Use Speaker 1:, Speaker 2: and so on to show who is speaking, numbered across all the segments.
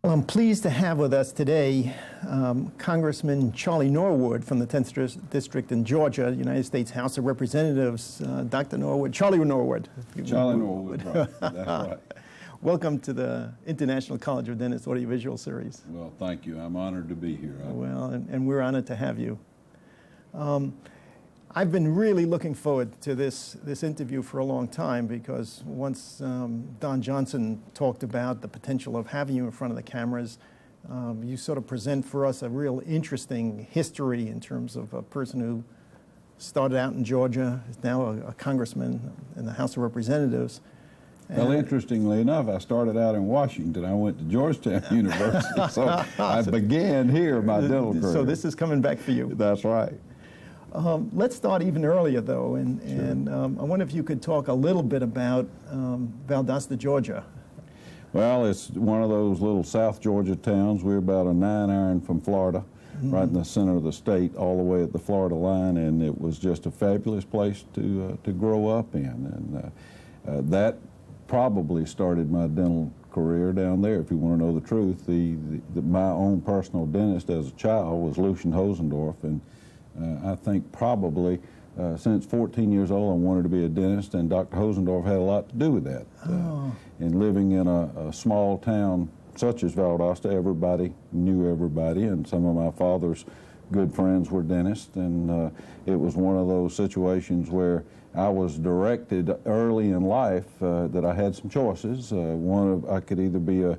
Speaker 1: Well, I'm pleased to have with us today Congressman Charlie Norwood from the 10th District in Georgia, United States House of Representatives. Dr. Norwood, Charlie Norwood.
Speaker 2: Charlie Norwood, right. That's right.
Speaker 1: Welcome to the International College of Dentists Audiovisual Series.
Speaker 2: Well, thank you. I'm honored to be here.
Speaker 1: Well, and we're honored to have you. I've been really looking forward to this interview for a long time because once Don Johnson talked about the potential of having you in front of the cameras, you sort of present for us a real interesting history in terms of a person who started out in Georgia, is now a congressman in the House of Representatives.
Speaker 2: Well, interestingly enough, I started out in Washington. I went to Georgetown University, so I began here my dental career.
Speaker 1: So this is coming back for you.
Speaker 2: That's right.
Speaker 1: Let's start even earlier, though, and I wonder if you could talk a little bit about Valdosta, Georgia.
Speaker 2: Well, it's one of those little South Georgia towns. We're about a 9-iron from Florida, right in the center of the state, all the way at the Florida line, and it was just a fabulous place to grow up in, and that probably started my dental career down there. If you want to know the truth, my own personal dentist as a child was Lucian Hosendorf, and I think probably since 14 years old I wanted to be a dentist, and Dr. Hosendorf had a lot to do with that. And living in a small town such as Valdosta, everybody knew everybody, and some of my father's good friends were dentists, and it was one of those situations where I was directed early in life that I had some choices. I could either be a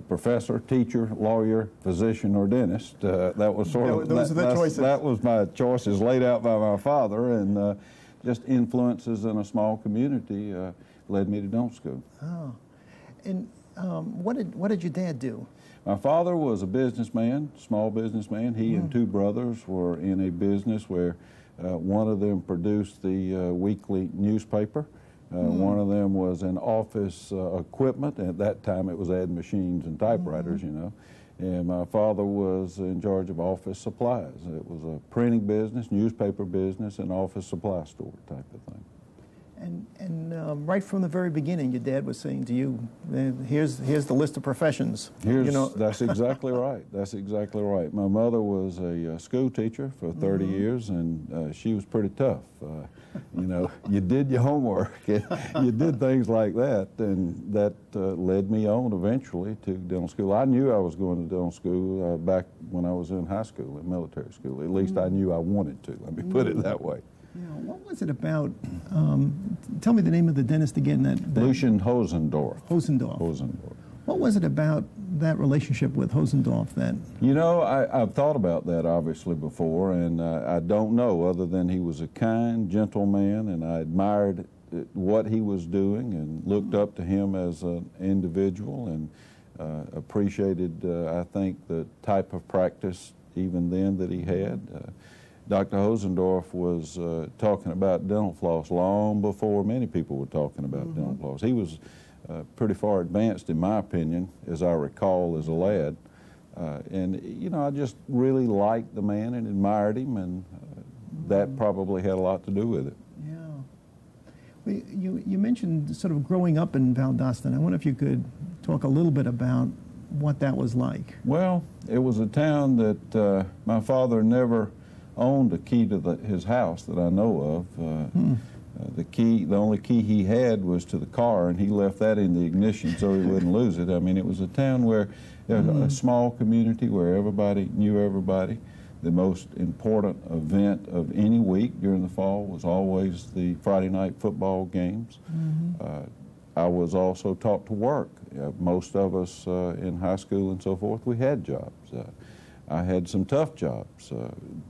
Speaker 2: professor, teacher, lawyer, physician, or dentist. That was sort of
Speaker 1: those are the choices.
Speaker 2: That was my choices laid out by my father, and just influences in a small community led me to dental school.
Speaker 1: Oh, and what did your dad do?
Speaker 2: My father was a businessman, small businessman. He and two brothers were in a business where one of them produced the weekly newspaper. One of them was in office equipment. At that time, it was ad machines and typewriters, you know. And my father was in charge of office supplies. It was a printing business, newspaper business, and office supply store type of thing.
Speaker 1: And right from the very beginning, your dad was saying to you, here's the list of professions.
Speaker 2: That's exactly right. That's exactly right. My mother was a school teacher for 30 years, and she was pretty tough. You know, you did your homework, you did things like that, and that led me on eventually to dental school. I knew I was going to dental school back when I was in high school, in military school. At least I knew I wanted to, let me put it that way.
Speaker 1: Yeah, what was it about? Tell me the name of the dentist again.
Speaker 2: Lucian Hosendorf.
Speaker 1: Hosendorf. What was it about that relationship with Hosendorf that?
Speaker 2: You know, I've thought about that obviously before, and I don't know, other than he was a kind, gentle man, and I admired what he was doing and looked up to him as an individual, and appreciated, I think, the type of practice even then that he had. Dr. Hosendorf was talking about dental floss long before many people were talking about dental floss. He was pretty far advanced, in my opinion, as I recall as a lad. And, you know, I just really liked the man and admired him, and that probably had a lot to do with it.
Speaker 1: Yeah. Well, you mentioned sort of growing up in Valdosta, and I wonder if you could talk a little bit about what that was like.
Speaker 2: Well, it was a town that my father never owned a key to his house that I know of. The only key he had was to the car, and he left that in the ignition so he wouldn't lose it. I mean, it was a town where a small community where everybody knew everybody. The most important event of any week during the fall was always the Friday night football games. I was also taught to work. Most of us in high school and so forth, we had jobs. I had some tough jobs.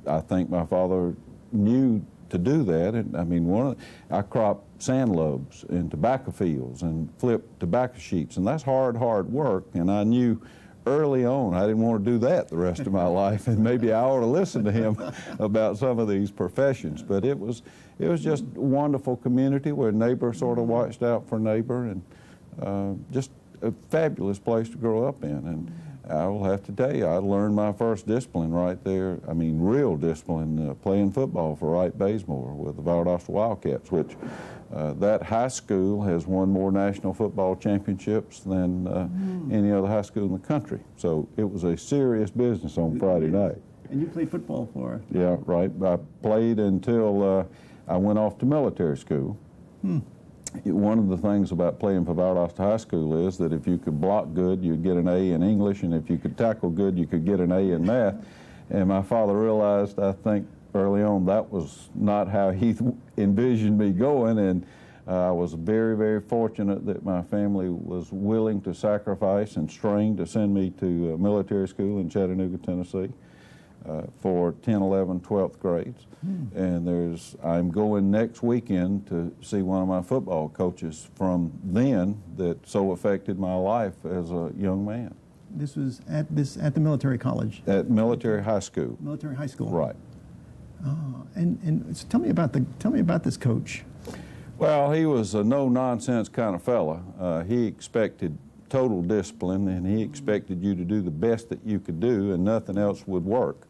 Speaker 2: I think my father knew to do that. And I mean, I cropped sand lobes in tobacco fields and flipped tobacco sheets, and that's hard work. And I knew early on I didn't want to do that the rest of my life, and maybe I ought to listen to him about some of these professions. But it was just a wonderful community where neighbor sort of watched out for neighbor, and just a fabulous place to grow up in. And I will have to tell you, I learned my first discipline right there. I mean, real discipline, playing football for Wright Bazemore with the Valdosta Wildcats, which that high school has won more national football championships than any other high school in the country. So it was a serious business on Friday night.
Speaker 1: And you played football for?
Speaker 2: Yeah, right. I played until I went off to military school. One of the things about playing for Valdosta High School is that if you could block good, you'd get an A in English, and if you could tackle good, you could get an A in math. And my father realized, I think, early on that was not how he envisioned me going, and I was very, very fortunate that my family was willing to sacrifice and strain to send me to military school in Chattanooga, Tennessee. For 10, 11, 12th grades. And I'm going next weekend to see one of my football coaches from then that so affected my life as a young man.
Speaker 1: This was at the military college?
Speaker 2: At military high school.
Speaker 1: Military high school.
Speaker 2: Right.
Speaker 1: And so tell me about this coach.
Speaker 2: Well, he was a no-nonsense kind of fella. He expected total discipline, and he expected you to do the best that you could do, and nothing else would work.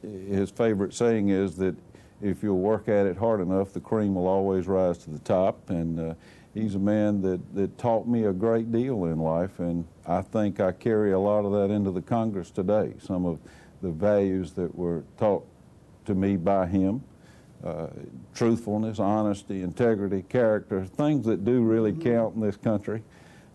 Speaker 2: His favorite saying is that if you'll work at it hard enough, the cream will always rise to the top. And he's a man that taught me a great deal in life, and I think I carry a lot of that into the Congress today. Some of the values that were taught to me by him, truthfulness, honesty, integrity, character, things that do really count in this country,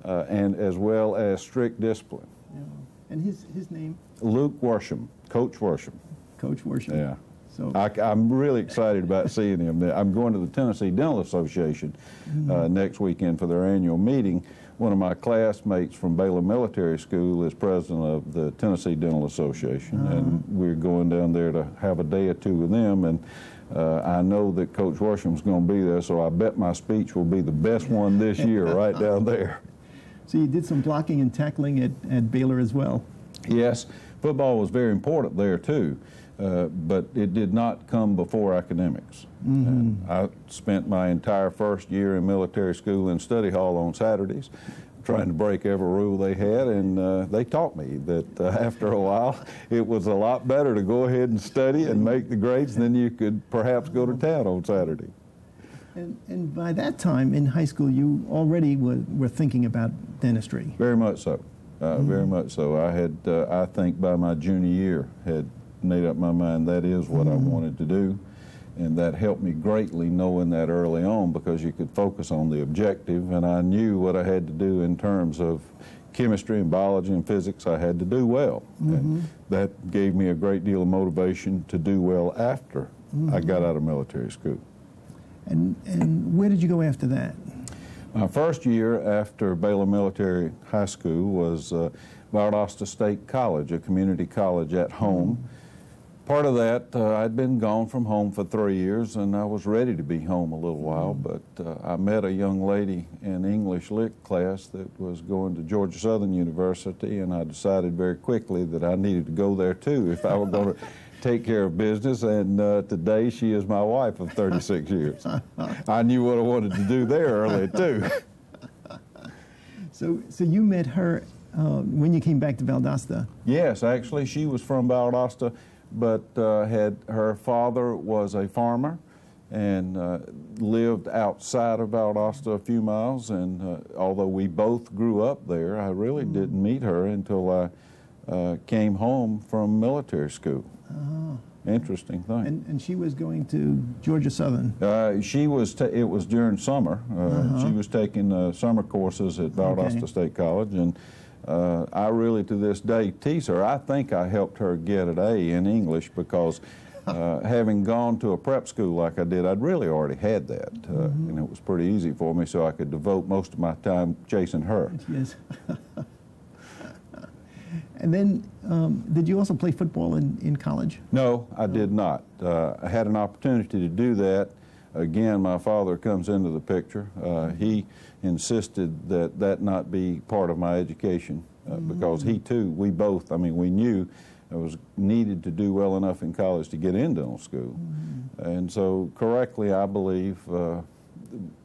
Speaker 2: and as well as strict discipline.
Speaker 1: Yeah. And his name? Luke
Speaker 2: Worsham, Coach Worsham.
Speaker 1: Coach Worsham.
Speaker 2: Yeah.
Speaker 1: So
Speaker 2: I'm really excited about seeing him. I'm going to the Tennessee Dental Association next weekend for their annual meeting. One of my classmates from Baylor Military School is president of the Tennessee Dental Association, and we're going down there to have a day or two with them. And I know that Coach Worsham's going to be there, so I bet my speech will be the best one this year right down there.
Speaker 1: So you did some blocking and tackling at Baylor as well?
Speaker 2: Yes. Football was very important there, too, but it did not come before academics. And I spent my entire first year in military school in study hall on Saturdays, trying to break every rule they had, and they taught me that after a while it was a lot better to go ahead and study and make the grades than you could perhaps go to town on Saturday.
Speaker 1: And by that time in high school, you already were thinking about dentistry.
Speaker 2: Very much so. Very much so. I had, I think by my junior year, had made up my mind that is what I wanted to do. And that helped me greatly knowing that early on, because you could focus on the objective, and I knew what I had to do in terms of chemistry and biology and physics. I had to do well. And that gave me a great deal of motivation to do well after I got out of military school.
Speaker 1: And where did you go after that?
Speaker 2: My first year after Baylor Military High School was Valdosta State College, a community college at home. Part of that, I'd been gone from home for 3 years, and I was ready to be home a little while, but I met a young lady in English Lit class that was going to Georgia Southern University, and I decided very quickly that I needed to go there too if I were going to take care of business, and today she is my wife of 36 years. I knew what I wanted to do there early too.
Speaker 1: So you met her when you came back to Valdosta?
Speaker 2: Yes, actually she was from Valdosta, but her father was a farmer and lived outside of Valdosta a few miles, and although we both grew up there, I really didn't meet her until I came home from military school. Interesting thing.
Speaker 1: And she was going to Georgia Southern?
Speaker 2: She was. It was during summer. She was taking summer courses at Valdosta State College, and I really, to this day, tease her. I think I helped her get an A in English because having gone to a prep school like I did, I'd really already had that, and it was pretty easy for me, so I could devote most of my time chasing her.
Speaker 1: Yes. And then, did you also play football in college?
Speaker 2: No, I did not. I had an opportunity to do that. Again, my father comes into the picture. He insisted that that not be part of my education because he too, we both, I mean, we knew I was needed to do well enough in college to get in dental school. And so correctly, I believe, I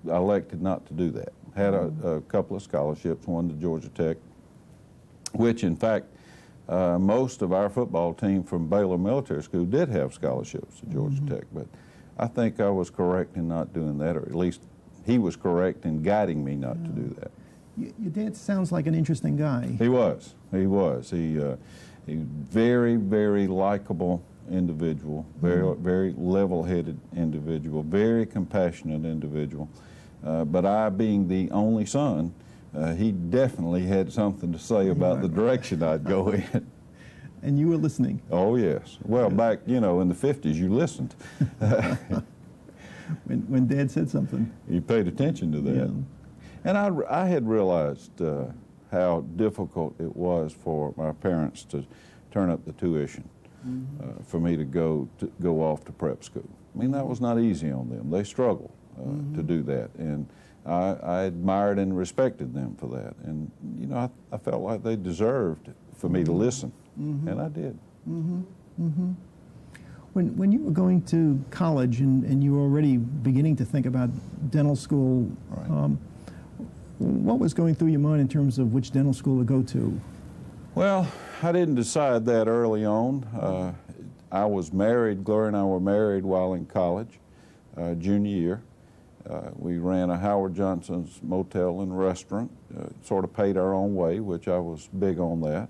Speaker 2: elected not to do that. Had a couple of scholarships, one to Georgia Tech which in fact most of our football team from Baylor Military School did have scholarships to Georgia Tech, but I think I was correct in not doing that, or at least he was correct in guiding me not to do that.
Speaker 1: Your dad sounds like an interesting guy.
Speaker 2: He was. He was. He very, very likable individual, very level-headed individual, very compassionate individual. But I, being the only son, he definitely had something to say about the direction I'd go in.
Speaker 1: And you were listening?
Speaker 2: Oh, yes. Well, back, you know, in the 50s, you listened.
Speaker 1: when Dad said something.
Speaker 2: You paid attention to that.
Speaker 1: Yeah.
Speaker 2: And I had realized how difficult it was for my parents to turn up the tuition for me to go off to prep school. I mean, that was not easy on them. They struggled to do that. And I admired and respected them for that. And, you know, I felt like they deserved for me to listen. And I did.
Speaker 1: When you were going to college and you were already beginning to think about dental school,
Speaker 2: Right.
Speaker 1: What was going through your mind in terms of which dental school to go to?
Speaker 2: Well, I didn't decide that early on. I was married, Gloria and I were married while in college, junior year. We ran a Howard Johnson's motel and restaurant, sort of paid our own way, which I was big on that.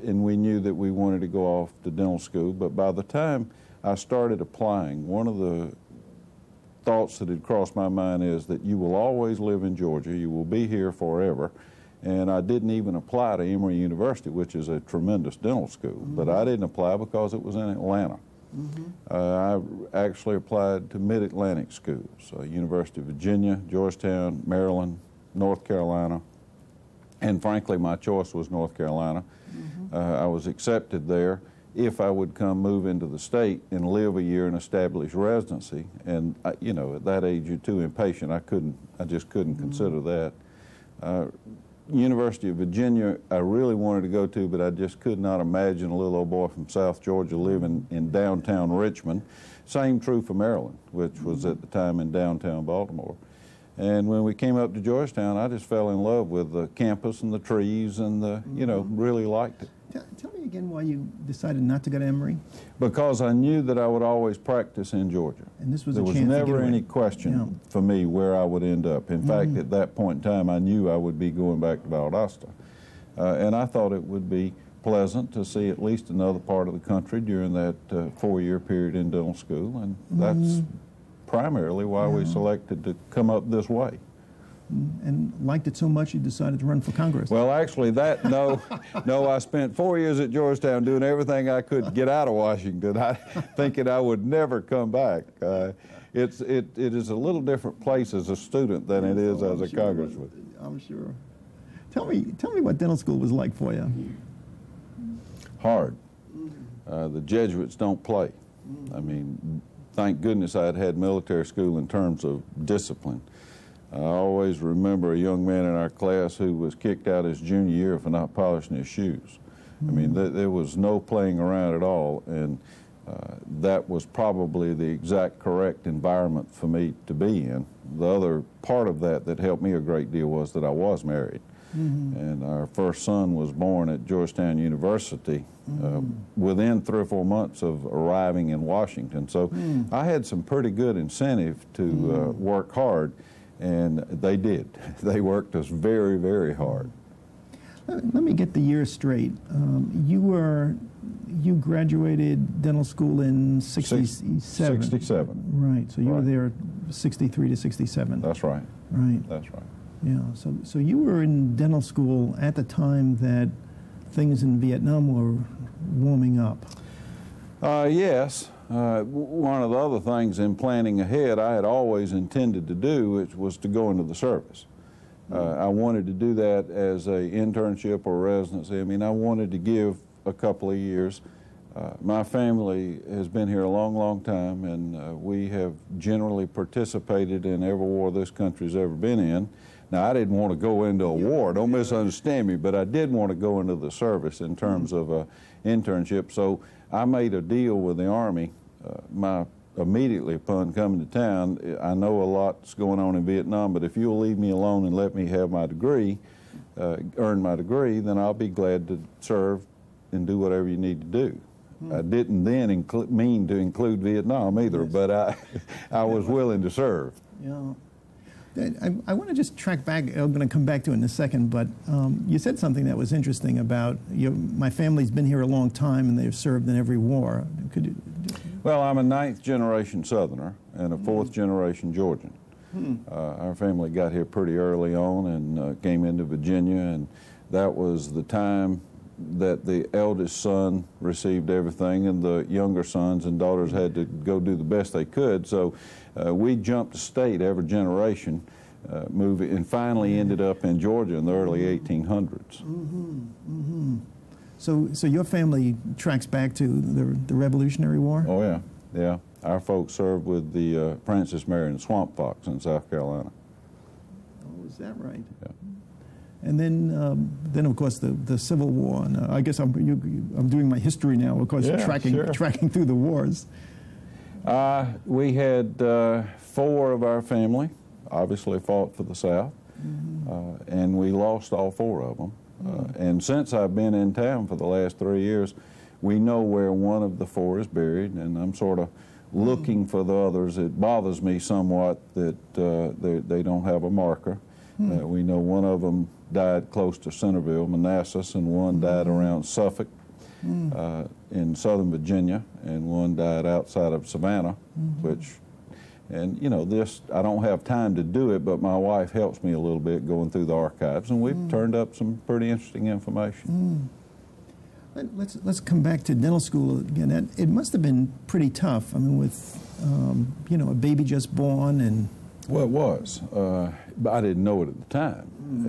Speaker 2: And we knew that we wanted to go off to dental school, but by the time I started applying, one of the thoughts that had crossed my mind is that you will always live in Georgia, you will be here forever, and I didn't even apply to Emory University, which is a tremendous dental school, but I didn't apply because it was in Atlanta. I actually applied to Mid-Atlantic schools, University of Virginia, Georgetown, Maryland, North Carolina, and frankly my choice was North Carolina. I was accepted there if I would come move into the state and live a year and establish residency. And you know, at that age you're too impatient. I just couldn't consider that. University of Virginia I really wanted to go to, but I just could not imagine a little old boy from South Georgia living in downtown Richmond. Same true for Maryland, which was at the time in downtown Baltimore. And when we came up to Georgetown, I just fell in love with the campus and the trees and the, you know, really liked it.
Speaker 1: Tell me again why you decided not to go to Emory.
Speaker 2: Because I knew that I would always practice in Georgia.
Speaker 1: And this was
Speaker 2: there
Speaker 1: a
Speaker 2: was
Speaker 1: chance to
Speaker 2: never
Speaker 1: get
Speaker 2: any
Speaker 1: away.
Speaker 2: question for me where I would end up. In fact, at that point in time, I knew I would be going back to Valdosta. And I thought it would be pleasant to see at least another part of the country during that 4-year period in dental school. And that's primarily why we selected to come up this way.
Speaker 1: And liked it so much you decided to run for Congress.
Speaker 2: Well, actually, no, I spent 4 years at Georgetown doing everything I could to get out of Washington, thinking I would never come back. It is a little different place as a student than it is as a congressman.
Speaker 1: I'm sure. Tell me what dental school was like for you.
Speaker 2: Hard. The Jesuits don't play. I mean, thank goodness I had military school in terms of discipline. I always remember a young man in our class who was kicked out his junior year for not polishing his shoes. I mean, there was no playing around at all, and that was probably the exact correct environment for me to be in. The other part of that helped me a great deal was that I was married. And our first son was born at Georgetown University within 3 or 4 months of arriving in Washington. So I had some pretty good incentive to work hard. And they did. They worked us very, very hard.
Speaker 1: Let me get the years straight. You graduated dental school in 67.
Speaker 2: 67.
Speaker 1: Right. So you were there 63 to 67.
Speaker 2: That's right.
Speaker 1: Right.
Speaker 2: That's right.
Speaker 1: Yeah. So you were in dental school at the time that things in Vietnam were warming up.
Speaker 2: Yes. One of the other things in planning ahead I had always intended to do, which was to go into the service. I wanted to do that as an internship or residency. I mean, I wanted to give a couple of years. My family has been here a long, long time, and we have generally participated in every war this country's ever been in. Now, I didn't want to go into a war, don't misunderstand me, but I did want to go into the service in terms of an internship. So I made a deal with the Army. Immediately upon coming to town, I know a lot's going on in Vietnam, but if you'll leave me alone and let me have my degree, earn my degree, then I'll be glad to serve and do whatever you need to do. I didn't then mean to include Vietnam either, but I was willing to serve.
Speaker 1: Yeah. I want to just track back. I'm going to come back to it in a second, but you said something that was interesting about my family's been here a long time and they've served in every war. Could you?
Speaker 2: Well, I'm a 9th generation Southerner and a 4th generation Georgian. Our family got here pretty early on and came into Virginia, and that was the time that the eldest son received everything and the younger sons and daughters had to go do the best they could. So we jumped a state every generation, moving, and finally ended up in Georgia in the early 1800s.
Speaker 1: So your family tracks back to the Revolutionary War?
Speaker 2: Oh yeah, yeah. Our folks served with the Francis Marion Swamp Fox in South Carolina.
Speaker 1: Oh, is that right?
Speaker 2: Yeah.
Speaker 1: And then of course the Civil War. And I guess I'm doing my history now. Of course,
Speaker 2: yeah,
Speaker 1: tracking through the wars.
Speaker 2: We had 4 of our family obviously fought for the South, and we lost all 4 of them. And since I've been in town for the last 3 years, we know where one of the 4 is buried, and I'm sort of looking for the others. It bothers me somewhat that they don't have a marker. We know one of them died close to Centerville, Manassas, and one died around Suffolk in Southern Virginia, and one died outside of Savannah, and you know, I don't have time to do it, but my wife helps me a little bit going through the archives, and we've turned up some pretty interesting information.
Speaker 1: Let's come back to dental school again. It must have been pretty tough. I mean, with you know, a baby just born and.
Speaker 2: Well, it was, but I didn't know it at the time.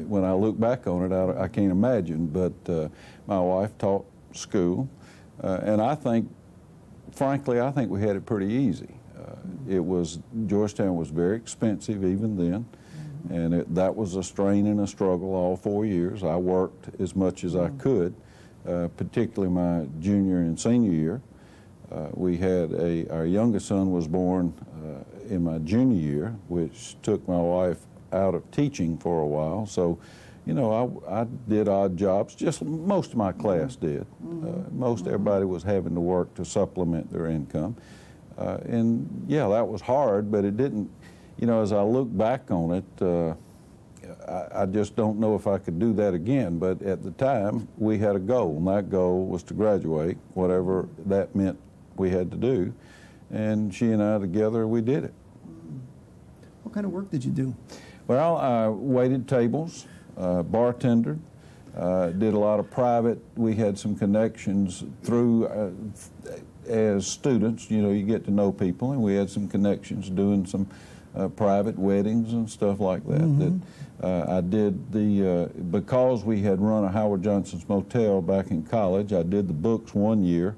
Speaker 2: When I look back on it, I can't imagine. But my wife taught school, and I think, frankly, I think we had it pretty easy. Georgetown was very expensive even then, and that was a strain and a struggle all 4 years. I worked as much as I could, particularly my junior and senior year. We had our youngest son was born in my junior year, which took my wife out of teaching for a while. So, you know, I did odd jobs, just most of my class did. Most everybody was having to work to supplement their income. And yeah, that was hard, but it didn't, you know, as I look back on it, I just don't know if I could do that again. But at the time, we had a goal, and that goal was to graduate, whatever that meant we had to do. And she and I together, we did it.
Speaker 1: What kind of work did you do?
Speaker 2: Well, I waited tables, bartended, did a lot of private. We had some connections through, as students, you know, you get to know people, and we had some connections doing some private weddings and stuff like that. I did because we had run a Howard Johnson's Motel back in college, I did the books 1 year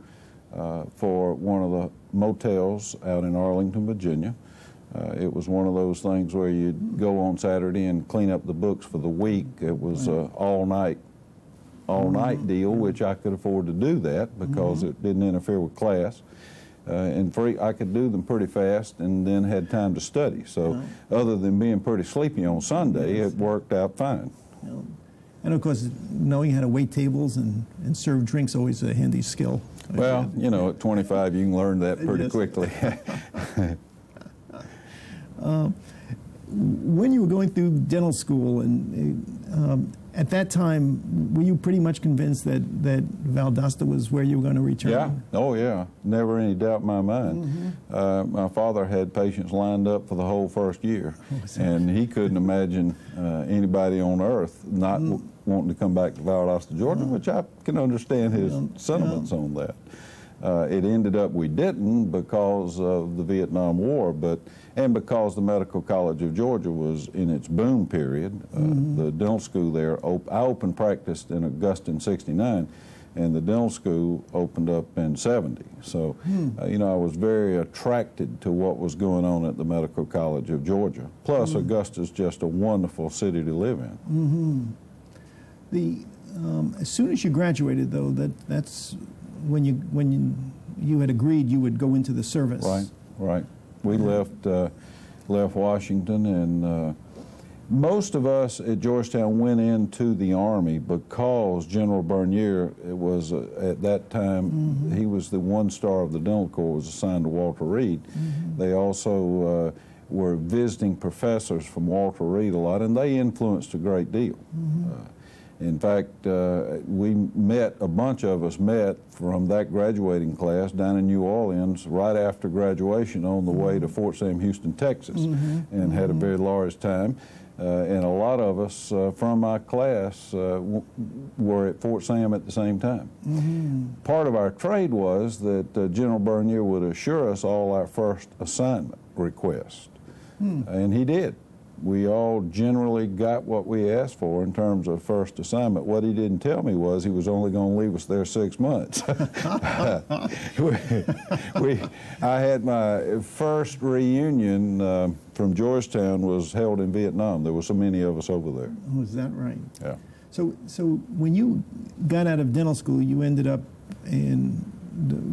Speaker 2: for one of the motels out in Arlington, Virginia. It was one of those things where you'd go on Saturday and clean up the books for the week. It was an all-night deal, which I could afford to do that because it didn't interfere with class. And I could do them pretty fast and then had time to study. So other than being pretty sleepy on Sunday, it worked out fine.
Speaker 1: And of course, knowing how to wait tables and serve drinks always a handy skill.
Speaker 2: Well, you know, at 25 you can learn that pretty quickly.
Speaker 1: When you were going through dental school, and at that time, were you pretty much convinced that Valdosta was where you were going to return?
Speaker 2: Yeah. Oh, yeah. Never any doubt in my mind. My father had patients lined up for the whole first year, and he couldn't imagine anybody on earth not wanting to come back to Valdosta, Georgia, which I can understand his sentiments on that. It ended up we didn't because of the Vietnam War, and because the Medical College of Georgia was in its boom period. The dental school there, I opened practice in Augusta in '69, and the dental school opened up in '70. So, you know, I was very attracted to what was going on at the Medical College of Georgia. Plus, Augusta's just a wonderful city to live in.
Speaker 1: As soon as you graduated, though, that's when you had agreed you would go into the service.
Speaker 2: Right, right. We left Washington, and Most of us at Georgetown went into the Army because General Bernier was, at that time, he was the one-star of the Dental Corps, was assigned to Walter Reed. They also were visiting professors from Walter Reed a lot, and they influenced a great deal. In fact, we met, a bunch of us met from that graduating class down in New Orleans right after graduation on the way to Fort Sam Houston, Texas, and had a very large time. And a lot of us from my class were at Fort Sam at the same time. Part of our trade was that General Bernier would assure us all our first assignment request, and he did. We all generally got what we asked for in terms of first assignment. What he didn't tell me was he was only going to leave us there 6 months. I had my first reunion from Georgetown was held in Vietnam. There were so many of us over there.
Speaker 1: Oh, is that right?
Speaker 2: Yeah.
Speaker 1: So when you got out of dental school, you ended up in,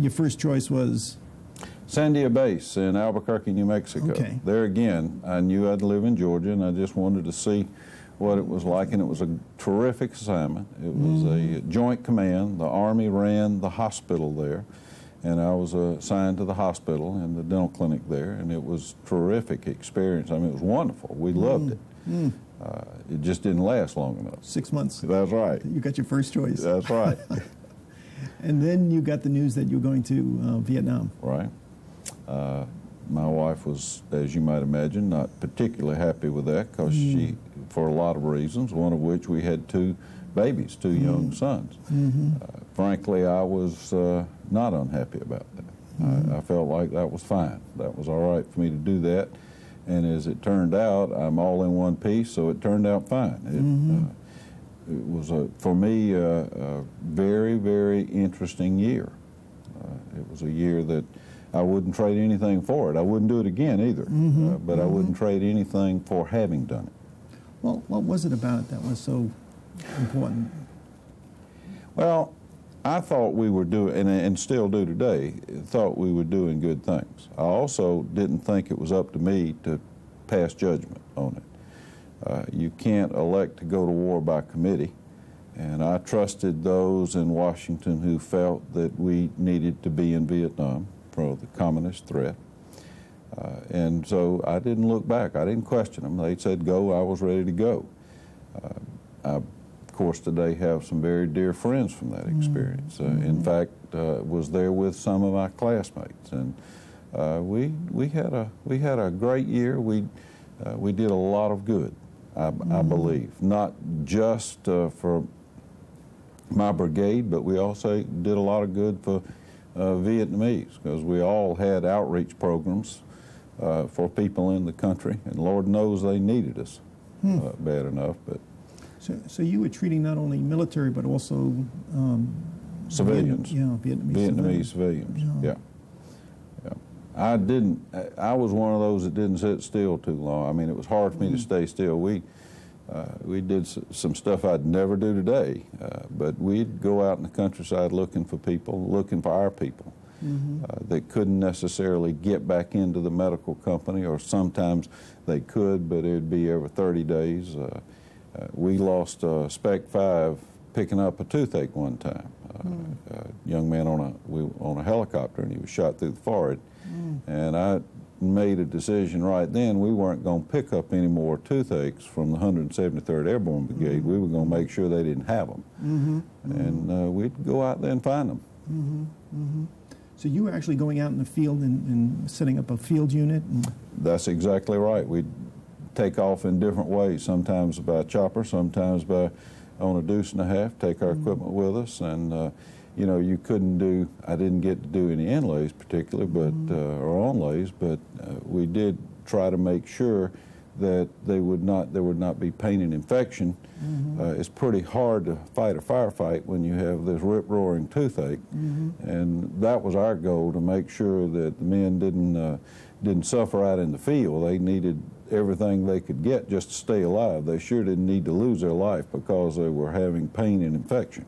Speaker 1: your first choice was?
Speaker 2: Sandia Base in Albuquerque, New Mexico.
Speaker 1: Okay.
Speaker 2: There again, I knew I'd live in Georgia, and I just wanted to see what it was like, and it was a terrific assignment. It was a joint command. The Army ran the hospital there, and I was assigned to the hospital and the dental clinic there, and it was a terrific experience. I mean, it was wonderful. We loved it. It just didn't last long enough.
Speaker 1: 6 months.
Speaker 2: That's right.
Speaker 1: You got your first choice.
Speaker 2: That's right.
Speaker 1: And then you got the news that you were going to Vietnam.
Speaker 2: Right. My wife was, as you might imagine, not particularly happy with that because she, for a lot of reasons, one of which we had two babies, two young sons. Frankly, I was not unhappy about that. I felt like that was fine. That was all right for me to do that. And as it turned out, I'm all in one piece, so it turned out fine. It was, for me, a very, very interesting year. It was a year that I wouldn't trade anything for it. I wouldn't do it again either, but I wouldn't trade anything for having done it.
Speaker 1: Well, what was it about it that was so important?
Speaker 2: Well, I thought we were doing, and still do today, thought we were doing good things. I also didn't think it was up to me to pass judgment on it. You can't elect to go to war by committee, and I trusted those in Washington who felt that we needed to be in Vietnam for the communist threat. And so I didn't look back. I didn't question them. They said go, I was ready to go. I, of course, today have some very dear friends from that experience. In fact, was there with some of my classmates. And we had a great year. We did a lot of good, I believe, not just for my brigade, but we also did a lot of good for Vietnamese, because we all had outreach programs for people in the country, and Lord knows they needed us bad enough. But
Speaker 1: so you were treating not only military but also
Speaker 2: civilians,
Speaker 1: Vietnamese
Speaker 2: civilians. Yeah. I was one of those that didn't sit still too long. I mean, it was hard for me to stay still. We did some stuff I'd never do today, but we'd go out in the countryside looking for people, looking for our people that couldn't necessarily get back into the medical company, or sometimes they could, but it'd be every 30 days. We lost Spec 5 picking up a toothache one time. A young man on a helicopter, and he was shot through the forehead. And I made a decision right then we weren't going to pick up any more toothaches from the 173rd Airborne Brigade. We were going to make sure they didn't have them. And we'd go out there and find them.
Speaker 1: So you were actually going out in the field and setting up a field unit?
Speaker 2: That's exactly right. We'd take off in different ways, sometimes by chopper, sometimes by on a deuce and a half, take our equipment with us. And you know, you couldn't do, I didn't get to do any inlays particularly, but or onlays, but we did try to make sure that there would not be pain and infection. It's pretty hard to fight a firefight when you have this rip-roaring toothache, and that was our goal, to make sure that the men didn't suffer out in the field. They needed everything they could get just to stay alive. They sure didn't need to lose their life because they were having pain and infection.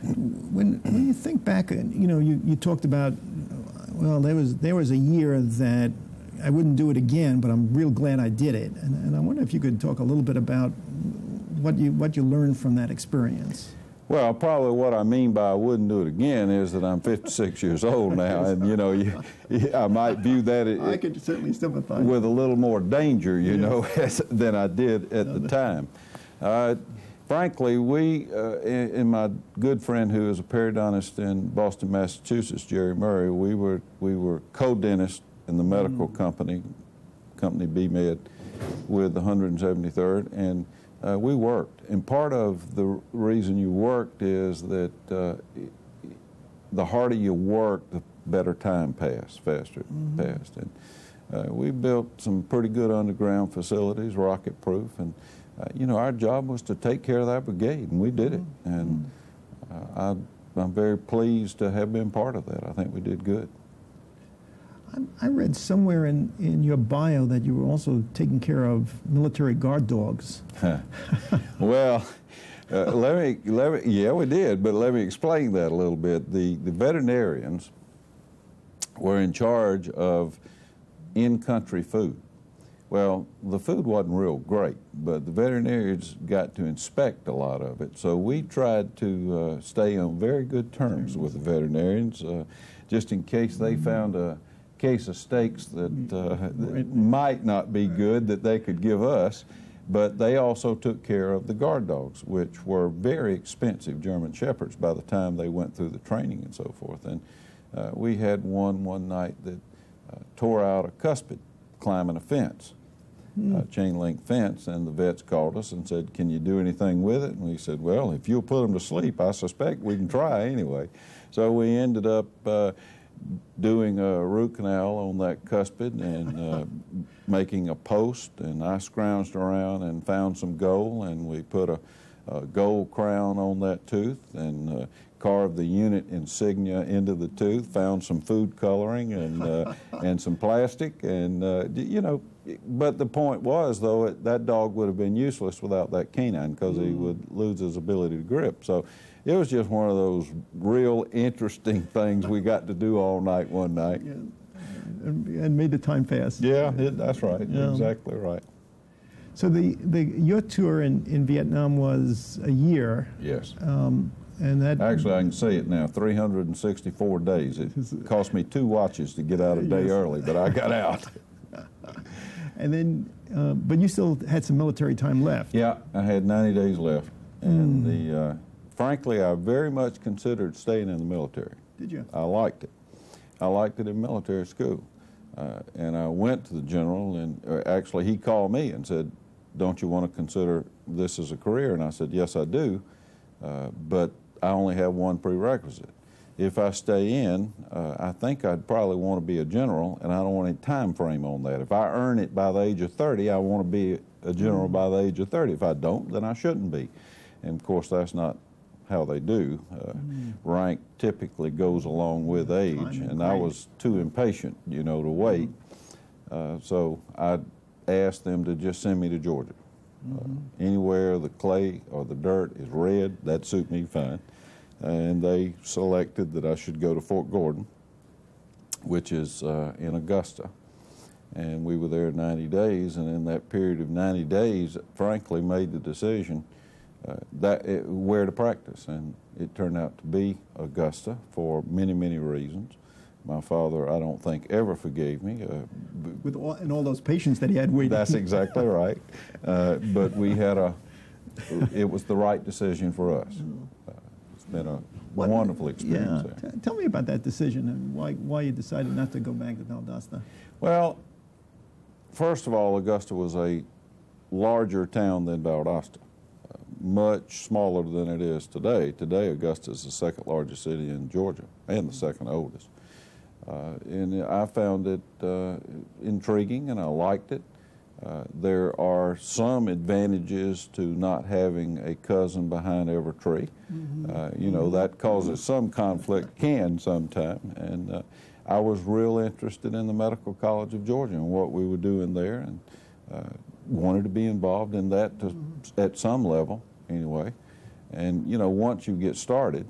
Speaker 1: When you think back, you know, you talked about, well, there was a year that I wouldn't do it again, but I'm real glad I did it. And I wonder if you could talk a little bit about what you learned from that experience.
Speaker 2: Well, probably what I mean by I wouldn't do it again is that I'm 56 years old now, and you know, I might view that
Speaker 1: I could certainly sympathize
Speaker 2: with a little more danger, you know, than I did at the time. Frankly, we, and my good friend who is a periodontist in Boston, Massachusetts, Jerry Murray, we were co-dentists in the medical company B-Med with the 173rd, and we worked. And part of the reason you worked is that the harder you work, the better time passed, faster it passed. And we built some pretty good underground facilities, rocket-proof, and you know, our job was to take care of that brigade, and we did it. And I'm very pleased to have been part of that. I think we did good.
Speaker 1: I read somewhere in your bio that you were also taking care of military guard dogs.
Speaker 2: Well, yeah, we did, but let me explain that a little bit. The veterinarians were in charge of in-country food. Well, the food wasn't real great, but the veterinarians got to inspect a lot of it. So we tried to stay on very good terms with the veterinarians, just in case they found a case of steaks that might not be good that they could give us. But they also took care of the guard dogs, which were very expensive German Shepherds by the time they went through the training and so forth. And we had one night that tore out a cuspid climbing a fence. Chain link fence, and the vets called us and said, "Can you do anything with it?" And we said, "Well, if you'll put them to sleep, I suspect we can try anyway." So we ended up doing a root canal on that cuspid and making a post, and I scrounged around and found some gold, and we put a gold crown on that tooth and carved the unit insignia into the tooth, found some food coloring and some plastic, and you know, but the point was, though, that dog would have been useless without that canine because he would lose his ability to grip. So it was just one of those real interesting things we got to do all night one night.
Speaker 1: Yeah. And made the time pass.
Speaker 2: Yeah, that's right. Yeah. Exactly right.
Speaker 1: So your tour in Vietnam was a year.
Speaker 2: Yes.
Speaker 1: And that
Speaker 2: actually, I can say it now, 364 days. It cost me 2 watches to get out a day early, but I got out.
Speaker 1: And then, but you still had some military time left.
Speaker 2: Yeah, I had 90 days left. And frankly, I very much considered staying in the military.
Speaker 1: Did you?
Speaker 2: I liked it. I liked it in military school. And I went to the general, and actually he called me and said, "Don't you want to consider this as a career?" And I said, "Yes, I do, but I only have one prerequisite. If I stay in, I think I'd probably want to be a general, and I don't want any time frame on that. If I earn it by the age of 30, I want to be a general by the age of 30. If I don't, then I shouldn't be." And of course, that's not how they do. Rank typically goes along with age, and I was too impatient, you know, to wait. So I asked them to just send me to Georgia. Anywhere the clay or the dirt is red, that suit me fine. And they selected that I should go to Fort Gordon, which is in Augusta. And we were there 90 days, and in that period of 90 days, frankly, made the decision where to practice. And it turned out to be Augusta for many, many reasons. My father, I don't think, ever forgave me.
Speaker 1: With all those patients that he had waiting.
Speaker 2: That's exactly right. But we had it was the right decision for us. It's been a wonderful experience there.
Speaker 1: Tell me about that decision and why you decided not to go back to Valdosta.
Speaker 2: Well, first of all, Augusta was a larger town than Valdosta, much smaller than it is today. Today, Augusta is the second largest city in Georgia and the second oldest. And I found it intriguing, and I liked it. There are some advantages to not having a cousin behind every tree. You know, that causes some conflict, can sometime. And I was real interested in the Medical College of Georgia and what we were doing there, and wanted to be involved in that at some level anyway. And, you know, once you get started,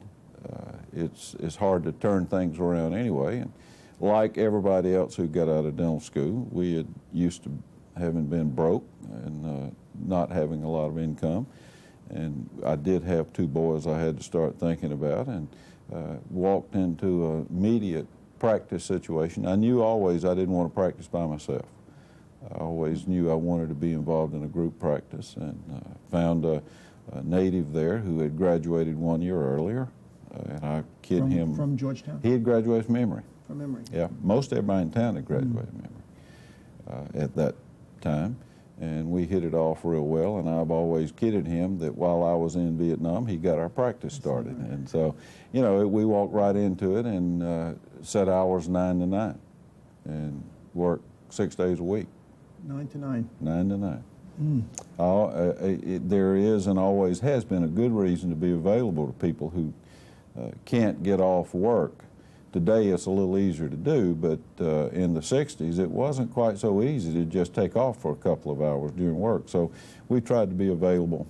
Speaker 2: it's hard to turn things around anyway. And like everybody else who got out of dental school, we had used to having been broke and not having a lot of income. And I did have 2 boys I had to start thinking about, and walked into an immediate practice situation. I knew always I didn't want to practice by myself. I always knew I wanted to be involved in a group practice, and found a native there who had graduated 1 year earlier, and I kid him.
Speaker 1: From Georgetown?
Speaker 2: He had graduated from Emory.
Speaker 1: From Emory.
Speaker 2: Yeah, most everybody in town had graduated from Emory at that time, and we hit it off real well, and I've always kidded him that while I was in Vietnam, he got our practice started. And so, you know, we walked right into it and set hours 9 to 9 and worked 6 days a week.
Speaker 1: 9 to 9.
Speaker 2: 9 to 9. There is and always has been a good reason to be available to people who can't get off work. Today it's a little easier to do, but in the 60s it wasn't quite so easy to just take off for a couple of hours during work. So we tried to be available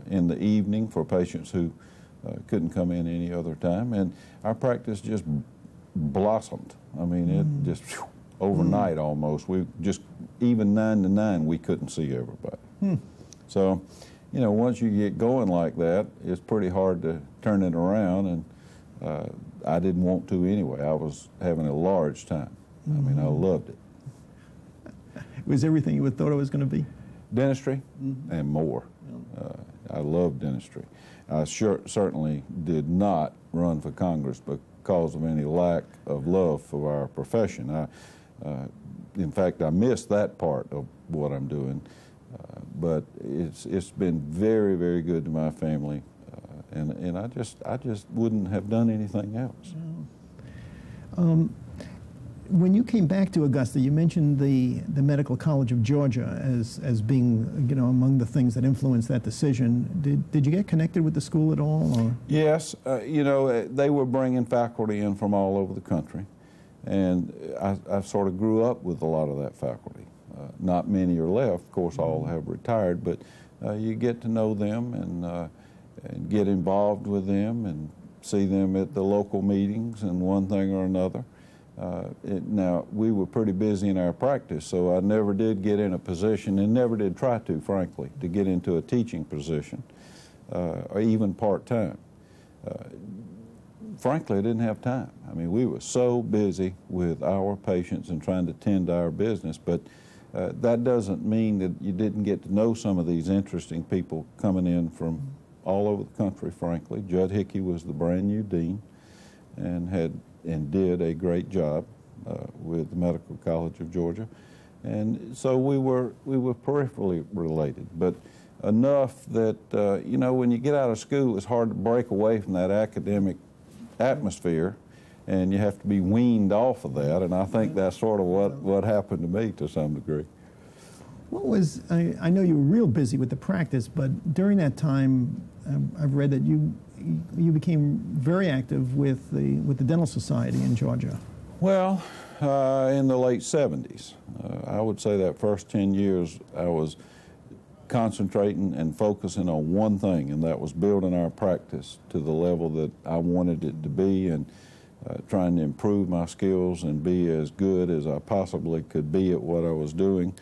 Speaker 2: in the evening for patients who couldn't come in any other time, and our practice just blossomed. I mean, it just overnight almost. We just, even 9 to 9, we couldn't see everybody. So, you know, once you get going like that, it's pretty hard to turn it around, and I didn't want to anyway. I was having a large time. I mean, I loved it.
Speaker 1: It was everything you would thought it was going to be?
Speaker 2: Dentistry and more. I love dentistry. I certainly did not run for Congress because of any lack of love for our profession. In fact, I missed that part of what I'm doing, but it's been very, very good to my family. And I just wouldn't have done anything else.
Speaker 1: When you came back to Augusta, you mentioned the Medical College of Georgia as being, you know, among the things that influenced that decision. Did you get connected with the school at all? Or?
Speaker 2: Yes, you know, they were bringing faculty in from all over the country, and I sort of grew up with a lot of that faculty. Not many are left, of course, all have retired, but you get to know them and get involved with them and see them at the local meetings and one thing or another. Now, we were pretty busy in our practice, so I never did get in a position, and never did try to, frankly, to get into a teaching position, or even part-time. Frankly, I didn't have time. I mean, we were so busy with our patients and trying to tend to our business, but that doesn't mean that you didn't get to know some of these interesting people coming in from all over the country, frankly. Judd Hickey was the brand new dean and did a great job with the Medical College of Georgia. And so we were peripherally related, but enough that, you know, when you get out of school, it's hard to break away from that academic atmosphere, and you have to be weaned off of that, and I think that's sort of what happened to me to some degree.
Speaker 1: What was, I know you were real busy with the practice, but during that time, I've read that you became very active with the Dental Society in Georgia.
Speaker 2: Well, in the late 70s. I would say that first 10 years I was concentrating and focusing on one thing, and that was building our practice to the level that I wanted it to be, and trying to improve my skills and be as good as I possibly could be at what I was doing.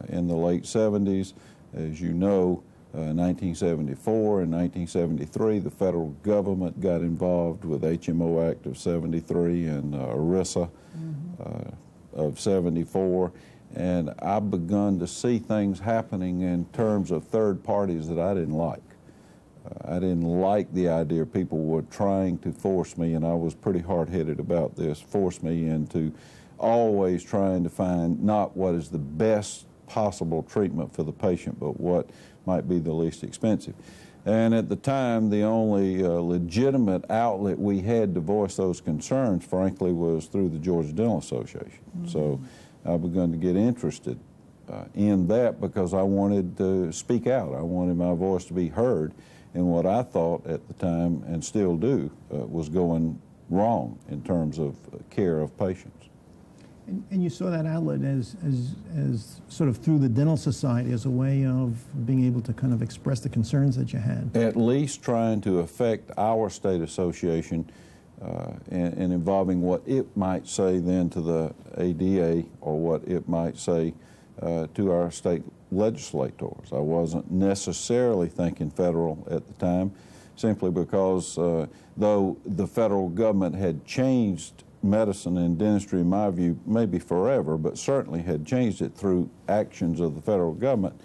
Speaker 2: In the late 70s, as you know, 1974 and 1973, the federal government got involved with HMO Act of 73 and ERISA of 74, and I've begun to see things happening in terms of third parties that I didn't like. I didn't like the idea people were trying to force me, and I was pretty hard-headed about this, force me into always trying to find not what is the best possible treatment for the patient, but what might be the least expensive. And at the time, the only legitimate outlet we had to voice those concerns, frankly, was through the Georgia Dental Association. So I begun to get interested in that because I wanted to speak out. I wanted my voice to be heard in what I thought at the time, and still do, was going wrong in terms of care of patients.
Speaker 1: And you saw that outlet as sort of through the Dental Society as a way of being able to kind of express the concerns that you had?
Speaker 2: At least trying to affect our state association and involving what it might say then to the ADA or what it might say to our state legislators. I wasn't necessarily thinking federal at the time, simply because though the federal government had changed medicine and dentistry, in my view, maybe forever, but certainly had changed it through actions of the federal government,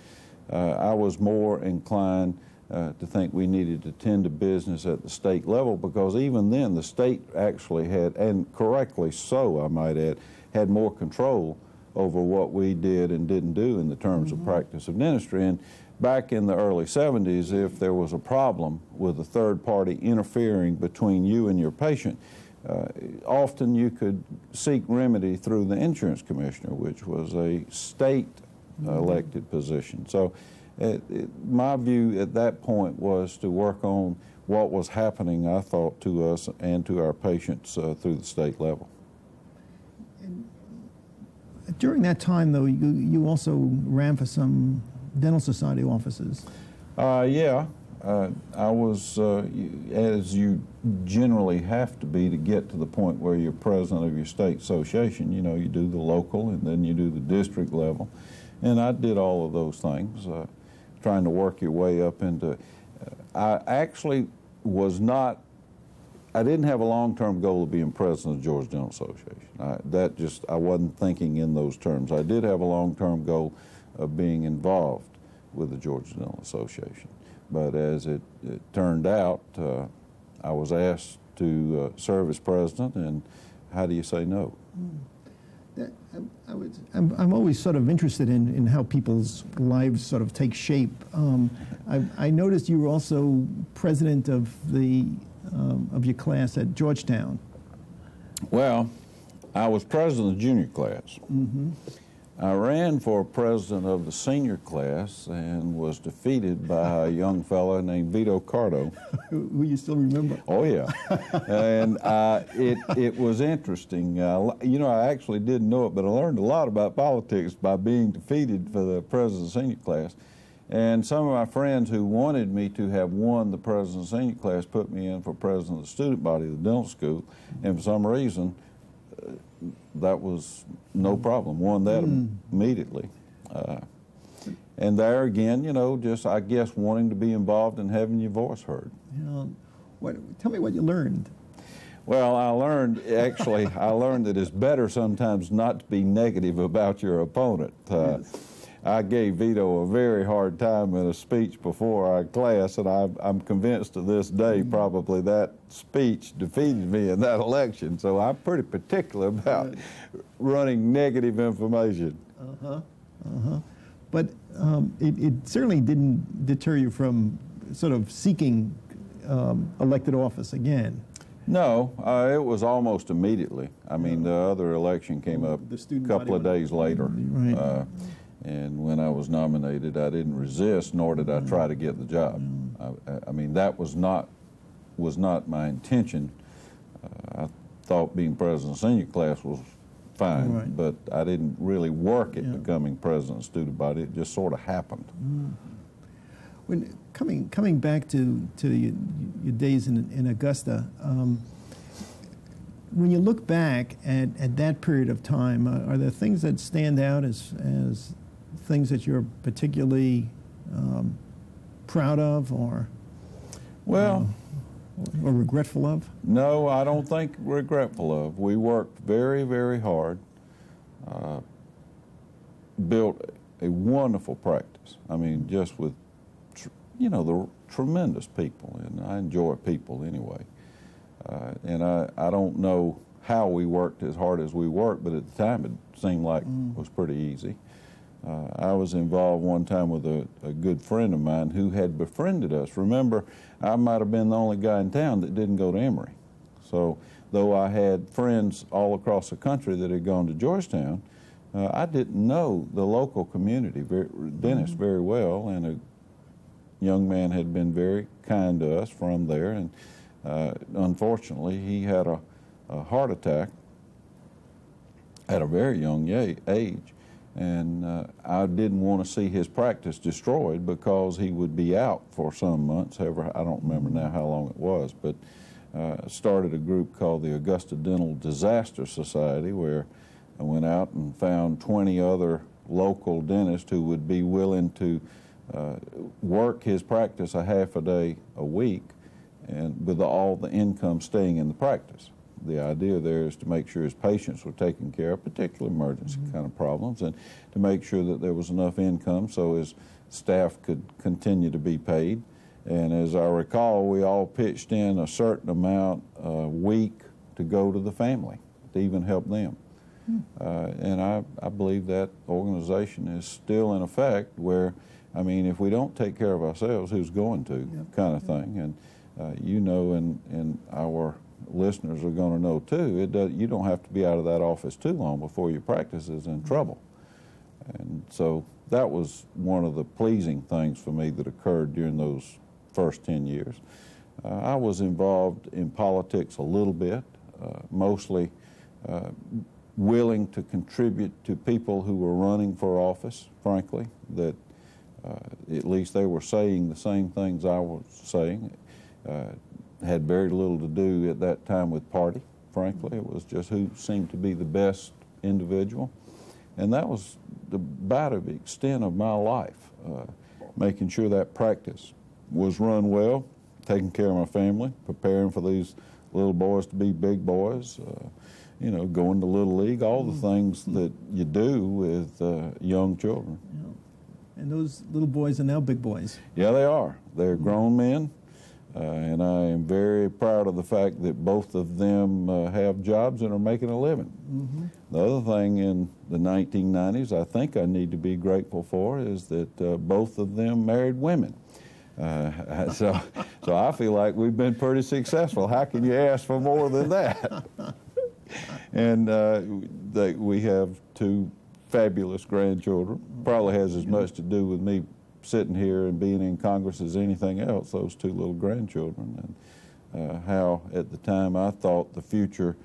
Speaker 2: I was more inclined to think we needed to tend to business at the state level, because even then the state actually had, and correctly so I might add, had more control over what we did and didn't do in the terms of practice of dentistry. And back in the early 70s, if there was a problem with a third party interfering between you and your patient, often you could seek remedy through the insurance commissioner, which was a state elected position. So my view at that point was to work on what was happening, I thought, to us and to our patients through the state level.
Speaker 1: During that time, though, you also ran for some dental society offices.
Speaker 2: Yeah. I was, as you generally have to be to get to the point where you're president of your state association. You know, you do the local and then you do the district level. And I did all of those things, trying to work your way up into, I actually was not, I didn't have a long-term goal of being president of the Georgia Dental Association. I wasn't thinking in those terms. I did have a long-term goal of being involved with the Georgia Dental Association. But as it turned out, I was asked to serve as president, and how do you say no?
Speaker 1: I'm always sort of interested in how people's lives sort of take shape. I noticed you were also president of your class at Georgetown.
Speaker 2: Well, I was president of the junior class. I ran for president of the senior class and was defeated by a young fellow named Vito Cardo.
Speaker 1: Who you still remember?
Speaker 2: Oh, yeah. And it was interesting. You know, I actually didn't know it, but I learned a lot about politics by being defeated for the president of the senior class. And some of my friends who wanted me to have won the president of the senior class put me in for president of the student body of the dental school, and for some reason, that was no problem. Won that immediately. And there again, you know, just I guess wanting to be involved and having your voice heard.
Speaker 1: Yeah. Tell me what you learned.
Speaker 2: Well, I learned that it's better sometimes not to be negative about your opponent.
Speaker 1: Yes.
Speaker 2: I gave Vito a very hard time in a speech before our class, and I'm convinced to this day probably that speech defeated me in that election. So I'm pretty particular about running negative information. But
Speaker 1: it certainly didn't deter you from sort of seeking elected office again.
Speaker 2: No, it was almost immediately. I mean, the other election came up a couple of days later.
Speaker 1: Right.
Speaker 2: And when I was nominated, I didn't resist, nor did I try to get the job. I mean, that was not my intention. I thought being president of the senior class was fine, but I didn't really work at becoming president of the student body. It just sort of happened.
Speaker 1: When coming back to your days in Augusta, when you look back at that period of time, are there things that stand out as things that you're particularly proud of, or regretful of?
Speaker 2: No, I don't think regretful of. We worked very, very hard, built a wonderful practice. I mean, just with, you know, the tremendous people, and I enjoy people anyway. And I don't know how we worked as hard as we worked, but at the time it seemed like it was pretty easy. I was involved one time with a good friend of mine who had befriended us. Remember, I might have been the only guy in town that didn't go to Emory. So though I had friends all across the country that had gone to Georgetown, I didn't know the local community, dentists, very well, and a young man had been very kind to us from there, and unfortunately he had a heart attack at a very young age. And I didn't want to see his practice destroyed because he would be out for some months. However, I don't remember now how long it was, but started a group called the Augusta Dental Disaster Society, where I went out and found 20 other local dentists who would be willing to work his practice a half a day a week, and with all the income staying in the practice. The idea there is to make sure his patients were taken care of, particularly emergency kind of problems, and to make sure that there was enough income so his staff could continue to be paid. And as I recall, we all pitched in a certain amount a week to go to the family, to even help them. And I believe that organization is still in effect where, I mean, if we don't take care of ourselves, who's going to, kind of thing. And you know, and our listeners are going to know too, you don't have to be out of that office too long before your practice is in trouble. And so that was one of the pleasing things for me that occurred during those first 10 years. I was involved in politics a little bit, mostly willing to contribute to people who were running for office, frankly, that at least they were saying the same things I was saying. Had very little to do at that time with party, frankly. It was just who seemed to be the best individual. And that was about the extent of my life, making sure that practice was run well, taking care of my family, preparing for these little boys to be big boys, you know, going to Little League, all the things that you do with young children.
Speaker 1: Yeah. And those little boys are now big boys.
Speaker 2: Yeah, they are. They're grown men, and I am very proud of the fact that both of them have jobs and are making a living. The other thing in the 1990s I think I need to be grateful for is that both of them married women. So I feel like we've been pretty successful. How can you ask for more than that? And we have two fabulous grandchildren. Probably has as much to do with me sitting here and being in Congress as anything else, those two little grandchildren. And how at the time I thought the future,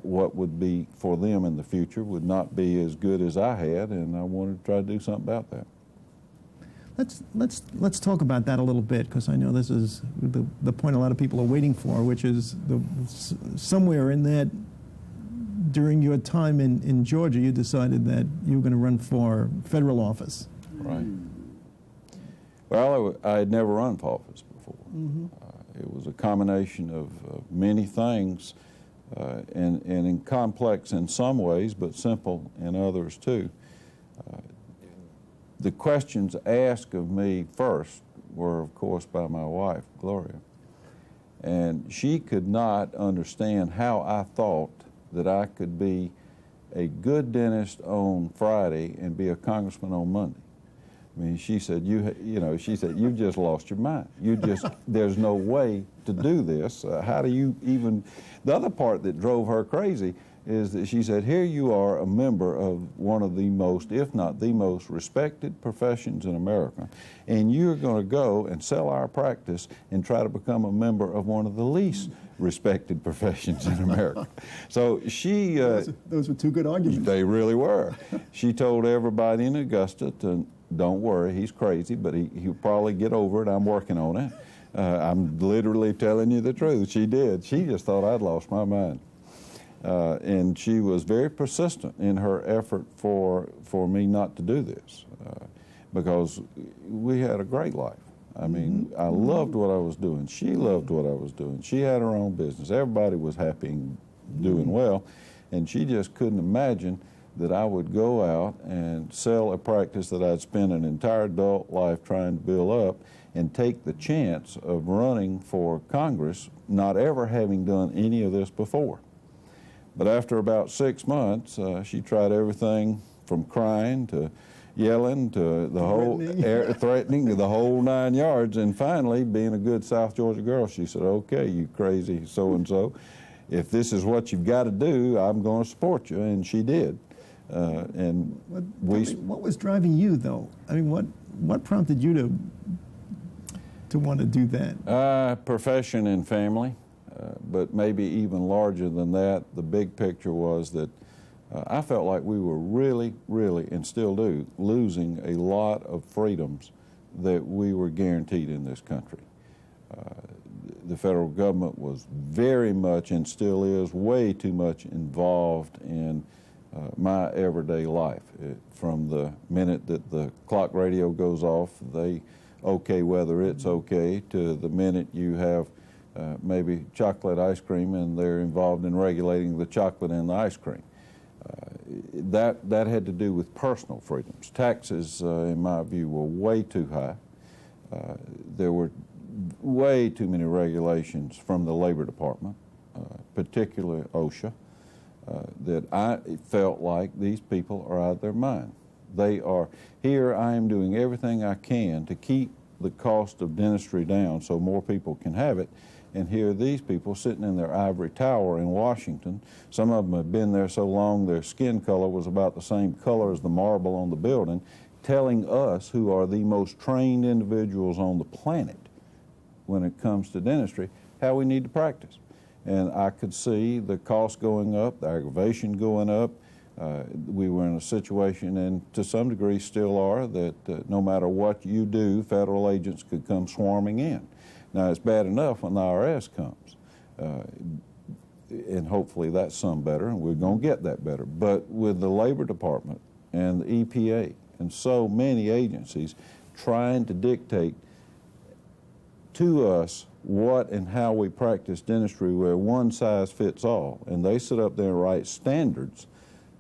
Speaker 2: what would be for them in the future would not be as good as I had, and I wanted to try to do something about that.
Speaker 1: Let's talk about that a little bit, because I know this is the point a lot of people are waiting for, which is somewhere in that, during your time in Georgia, you decided that you were going to run for federal office.
Speaker 2: Right. Well, I had never run for office before. It was a combination of many things, and complex in some ways, but simple in others too. The questions asked of me first were, of course, by my wife, Gloria. And she could not understand how I thought that I could be a good dentist on Friday and be a congressman on Monday. I mean, she said, she said, you've just lost your mind. There's no way to do this. How do you even, the other part that drove her crazy is that she said, here you are, a member of one of the most, if not the most respected professions in America, and you're going to go and sell our practice and try to become a member of one of the least respected professions in America. So she...
Speaker 1: those were two good arguments.
Speaker 2: They really were. She told everybody in Augusta to, don't worry, he's crazy, but he'll probably get over it. I'm working on it. I'm literally telling you the truth. She did. She just thought I'd lost my mind. And she was very persistent in her effort for me not to do this, because we had a great life. I mean, I loved what I was doing. She loved what I was doing. She had her own business. Everybody was happy and doing well, and she just couldn't imagine that I would go out and sell a practice that I'd spent an entire adult life trying to build up and take the chance of running for Congress, not ever having done any of this before. But after about 6 months, she tried everything from crying to yelling to the whole threatening to the whole 9 yards, and finally, being a good South Georgia girl, she said, okay, you crazy so-and-so, if this is what you've got to do, I'm going to support you, and she did. And
Speaker 1: what was driving you, though? I mean, what prompted you to want to do that?
Speaker 2: Profession and family. But maybe even larger than that, the big picture was that I felt like we were really, and still do, losing a lot of freedoms that we were guaranteed in this country. the federal government was very much, and still is, way too much involved in my everyday life. From the minute that the clock radio goes off, they okay whether it's okay, to the minute you have maybe chocolate ice cream and they're involved in regulating the chocolate and the ice cream. That had to do with personal freedoms. Taxes, in my view, were way too high. There were way too many regulations from the Labor Department, particularly OSHA, that I felt like these people are out of their mind. They are, here I am doing everything I can to keep the cost of dentistry down so more people can have it, and here are these people sitting in their ivory tower in Washington. Some of them have been there so long their skin color was about the same color as the marble on the building, telling us, who are the most trained individuals on the planet when it comes to dentistry, how we need to practice. And I could see the cost going up, the aggravation going up. We were in a situation, and to some degree still are, that no matter what you do, federal agents could come swarming in. Now, it's bad enough when the IRS comes, and hopefully that's some better, and we're going to get that better. But with the Labor Department and the EPA and so many agencies trying to dictate to us what and how we practice dentistry, where one size fits all, and they sit up there and write standards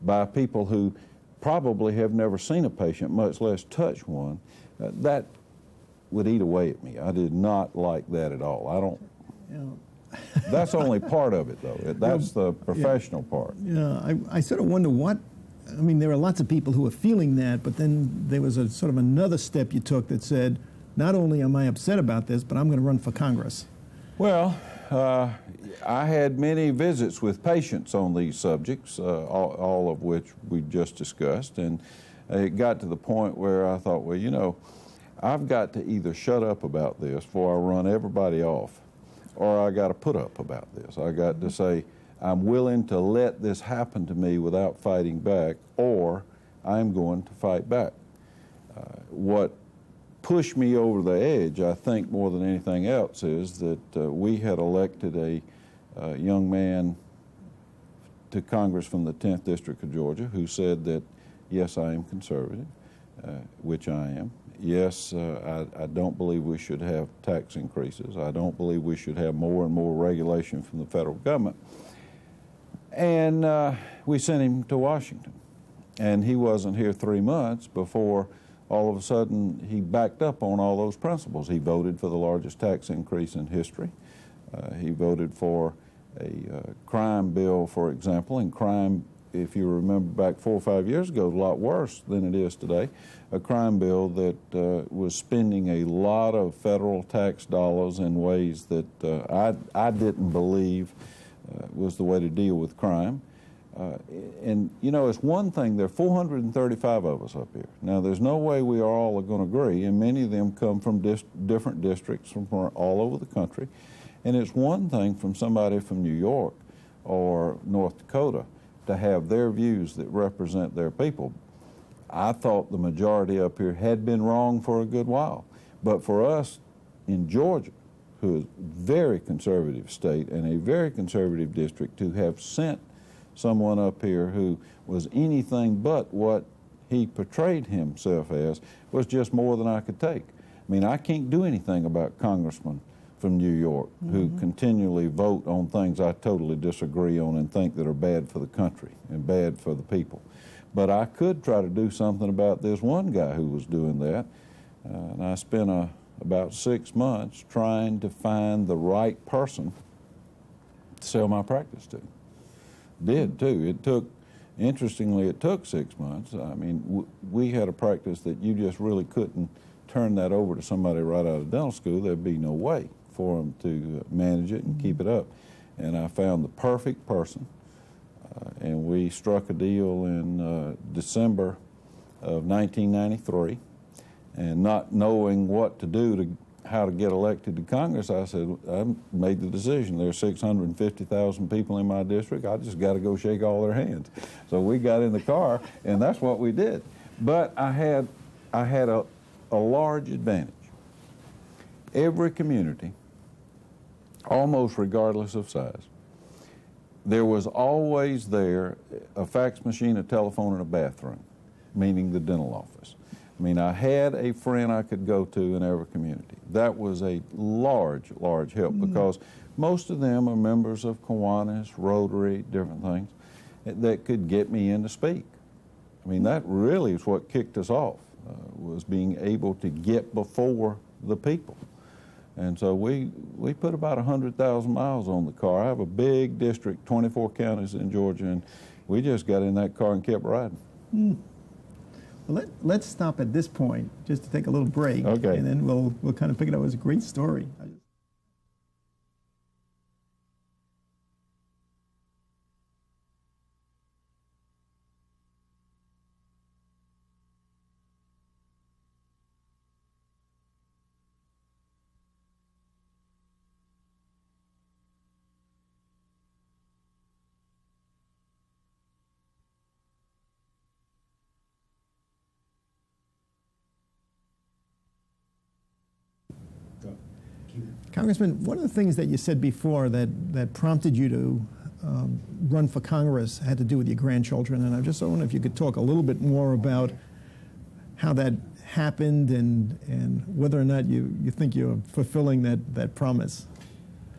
Speaker 2: by people who probably have never seen a patient, much less touch one, that would eat away at me. I did not like that at all. I don't. Yeah. That's only part of it, though. That's the professional part.
Speaker 1: Yeah, I sort of wonder what. I mean, there are lots of people who are feeling that, but then there was a sort of another step you took that said, not only am I upset about this, but I'm going to run for Congress.
Speaker 2: Well, I had many visits with patients on these subjects, all of which we just discussed, and it got to the point where I thought, well, you know, I've got to either shut up about this before I run everybody off, or I got to put up about this. I got to say, I'm willing to let this happen to me without fighting back, or I'm going to fight back. What pushed me over the edge, I think, more than anything else, is that we had elected a young man to Congress from the 10th District of Georgia who said that, yes, I am conservative, which I am. Yes, I don't believe we should have tax increases. I don't believe we should have more and more regulation from the federal government. And we sent him to Washington. And he wasn't here 3 months before all of a sudden he backed up on all those principles. He voted for the largest tax increase in history. He voted for a crime bill, for example, and crime, if you remember back 4 or 5 years ago, is a lot worse than it is today. A crime bill that was spending a lot of federal tax dollars in ways that I didn't believe was the way to deal with crime. And, you know, it's one thing, there are 435 of us up here. Now, there's no way we are all going to agree, and many of them come from different districts from all over the country. And it's one thing from somebody from New York or North Dakota to have their views that represent their people. I thought the majority up here had been wrong for a good while. But for us in Georgia, who is a very conservative state and a very conservative district, to have sent someone up here who was anything but what he portrayed himself as was just more than I could take. I mean, I can't do anything about congressmen from New York who continually vote on things I totally disagree on and think that are bad for the country and bad for the people. But I could try to do something about this one guy who was doing that. And I spent about 6 months trying to find the right person to sell my practice to. Did too. It took, interestingly, it took 6 months. I mean, we had a practice that you just really couldn't turn that over to somebody right out of dental school. There'd be no way for them to manage it and keep it up. And I found the perfect person. And we struck a deal in December of 1993. And not knowing what to do to how to get elected to Congress, I said, I made the decision. There are 650,000 people in my district. I just got to go shake all their hands. So we got in the car, and that's what we did. But I had a large advantage. Every community almost regardless of size. There was always there a fax machine, a telephone, and a bathroom, meaning the dental office. I mean, I had a friend I could go to in every community. That was a large, large help because most of them are members of Kiwanis, Rotary, different things that could get me in to speak. I mean, that really is what kicked us off, was being able to get before the people. And so we put about 100,000 miles on the car. I have a big district, 24 counties in Georgia, and we just got in that car and kept riding.
Speaker 1: Well, let's stop at this point just to take a little break.
Speaker 2: Okay.
Speaker 1: And then we'll kind of pick it up. It was a great story. Congressman, one of the things that you said before that prompted you to run for Congress had to do with your grandchildren, and I just wonder if you could talk a little bit more about how that happened and whether or not you think you're fulfilling that promise.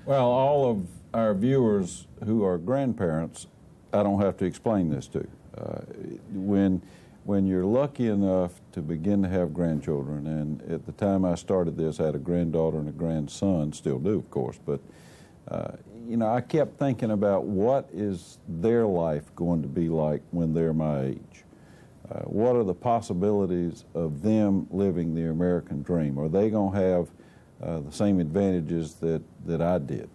Speaker 2: Well, all of our viewers who are grandparents, I don't have to explain this to. When you're lucky enough to begin to have grandchildren, and at the time I started this, I had a granddaughter and a grandson, still do, of course, but you know, I kept thinking about what is their life going to be like when they're my age? What are the possibilities of them living the American dream? Are they going to have the same advantages that I did?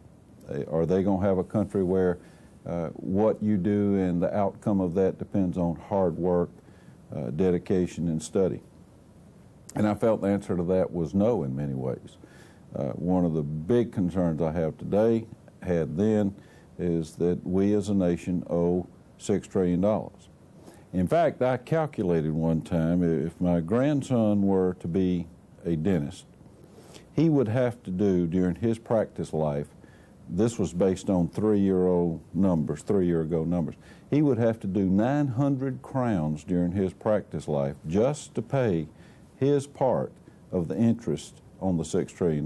Speaker 2: Are they going to have a country where what you do and the outcome of that depends on hard work, dedication, and study? And I felt the answer to that was no in many ways. One of the big concerns I have today, had then, is that we as a nation owe $6 trillion. In fact, I calculated one time if my grandson were to be a dentist, he would have to do during his practice life, this was based on 3-year-ago numbers, he would have to do 900 crowns during his practice life just to pay his part of the interest on the $6 trillion.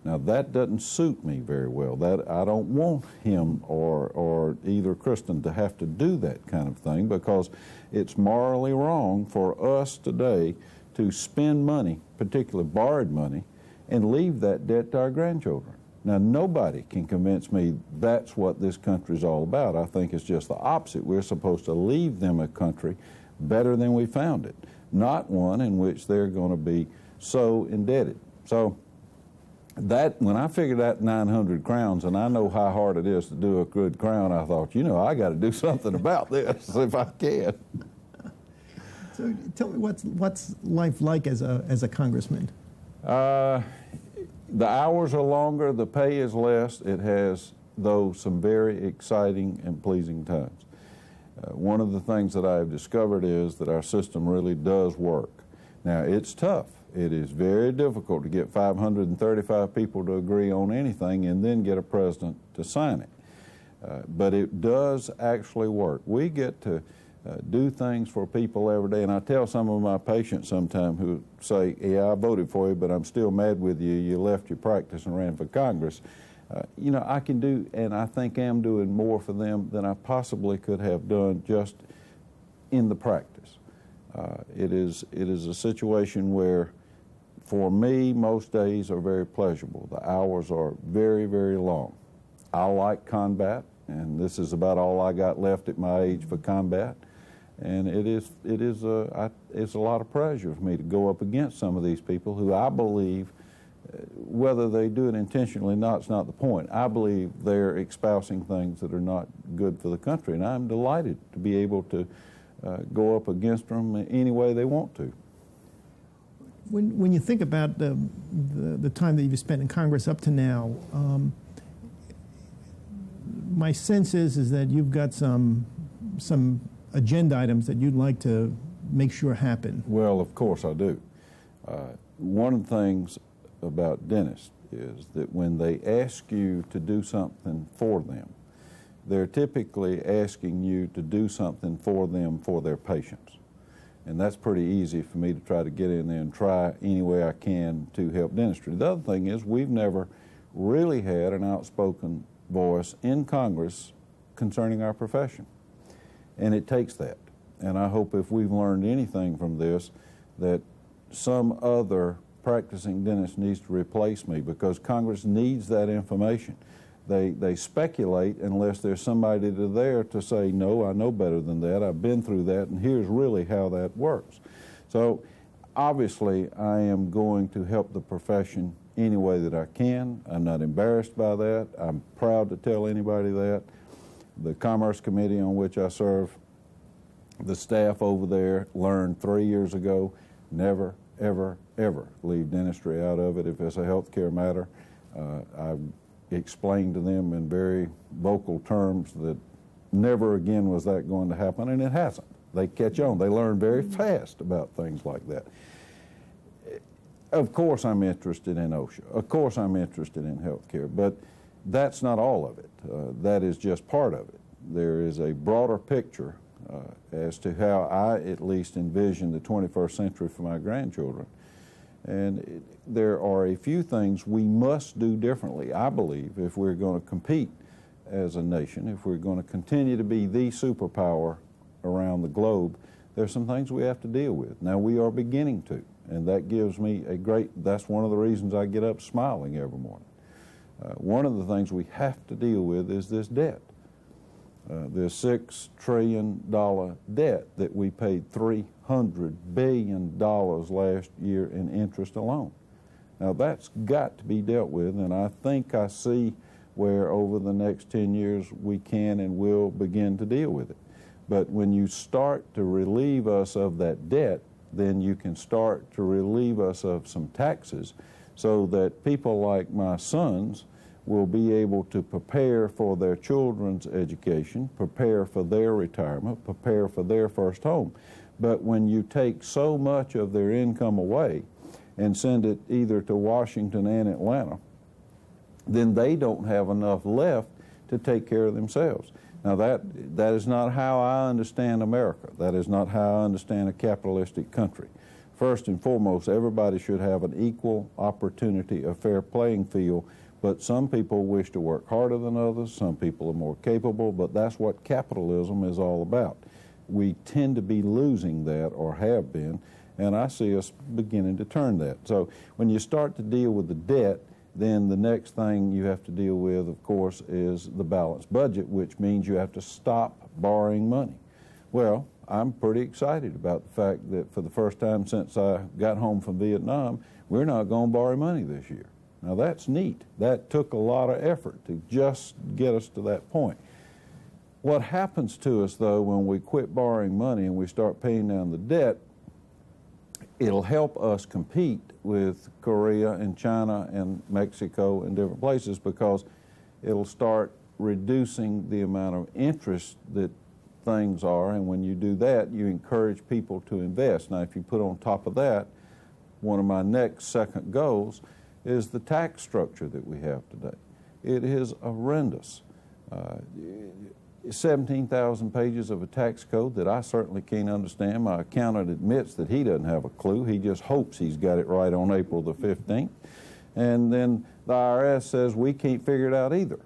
Speaker 2: Now that doesn't suit me very well. That I don't want him or either Kristen to have to do that kind of thing, because it's morally wrong for us today to spend money, particularly borrowed money, and leave that debt to our grandchildren. Now, nobody can convince me that's what this country's all about. I think it's just the opposite. We're supposed to leave them a country better than we found it, not one in which they're going to be so indebted. So that, when I figured out 900 crowns, and I know how hard it is to do a good crown, I thought, you know, I got to do something about this if I can.
Speaker 1: So tell me, what's life like as a congressman?
Speaker 2: The hours are longer, the pay is less. It has, though, some very exciting and pleasing times. One of the things that I have discovered is that our system really does work. Now, it's tough. It is very difficult to get 535 people to agree on anything and then get a president to sign it. But it does actually work. We get to do things for people every day. And I tell some of my patients sometimes who say, yeah, I voted for you, but I'm still mad with you. You left your practice and ran for Congress. You know, I can do, and I think I'm doing more for them than I possibly could have done just in the practice. It is a situation where, for me, most days are very pleasurable. The hours are very, very long. I like combat, and this is about all I got left at my age for combat. And it's a lot of pleasure for me to go up against some of these people who I believe, whether they do it intentionally or not, it's not the point. I believe they're espousing things that are not good for the country, and I'm delighted to be able to go up against them any way they want to.
Speaker 1: When you think about the time that you've spent in Congress up to now, my sense is that you've got some agenda items that you'd like to make sure happen.
Speaker 2: Well, of course I do. One of the things about dentists is that when they ask you to do something for them, they're typically asking you to do something for them for their patients. And that's pretty easy for me to try to get in there and try any way I can to help dentistry. The other thing is we've never really had an outspoken voice in Congress concerning our profession. And it takes that. And I hope if we've learned anything from this, that some other practicing dentist needs to replace me, because Congress needs that information. They speculate unless there's somebody there to say, no, I know better than that, I've been through that, and here's really how that works. So obviously I am going to help the profession any way that I can. I'm not embarrassed by that. I'm proud to tell anybody that. The Commerce Committee on which I serve, the staff over there learned 3 years ago, never, ever, ever leave dentistry out of it if it's a health care matter. I explained to them in very vocal terms that never again was that going to happen, and it hasn't. They catch on. They learn very fast about things like that. Of course I'm interested in OSHA. Of course I'm interested in health care, but that's not all of it. That is just part of it. There is a broader picture as to how I at least envision the 21st century for my grandchildren. And there are a few things we must do differently, I believe, if we're going to compete as a nation, if we're going to continue to be the superpower around the globe. There's some things we have to deal with. Now, we are beginning to, and that gives me that's one of the reasons I get up smiling every morning. One of the things we have to deal with is this debt. This $6 trillion debt that we paid $300 billion last year in interest alone. Now that's got to be dealt with, and I think I see where over the next 10 years we can and will begin to deal with it. But when you start to relieve us of that debt, then you can start to relieve us of some taxes so that people like my sons will be able to prepare for their children's education, prepare for their retirement, prepare for their first home. But when you take so much of their income away and send it either to Washington and Atlanta, then they don't have enough left to take care of themselves. Now that is not how I understand America. That is not how I understand a capitalistic country. First and foremost, everybody should have an equal opportunity, a fair playing field. But some people wish to work harder than others, some people are more capable, but that's what capitalism is all about. We tend to be losing that, or have been, and I see us beginning to turn that. So when you start to deal with the debt, then the next thing you have to deal with, of course, is the balanced budget, which means you have to stop borrowing money. Well, I'm pretty excited about the fact that for the first time since I got home from Vietnam, we're not going to borrow money this year. Now that's neat. That took a lot of effort to just get us to that point. What happens to us, though, when we quit borrowing money and we start paying down the debt, it'll help us compete with Korea and China and Mexico and different places, because it'll start reducing the amount of interest that things are, and when you do that, you encourage people to invest. Now, if you put on top of that, one of my second goals is the tax structure that we have today. It is horrendous. 17,000 pages of a tax code that I certainly can't understand. My accountant admits that he doesn't have a clue. He just hopes he's got it right on April the 15th. And then the IRS says we can't figure it out either.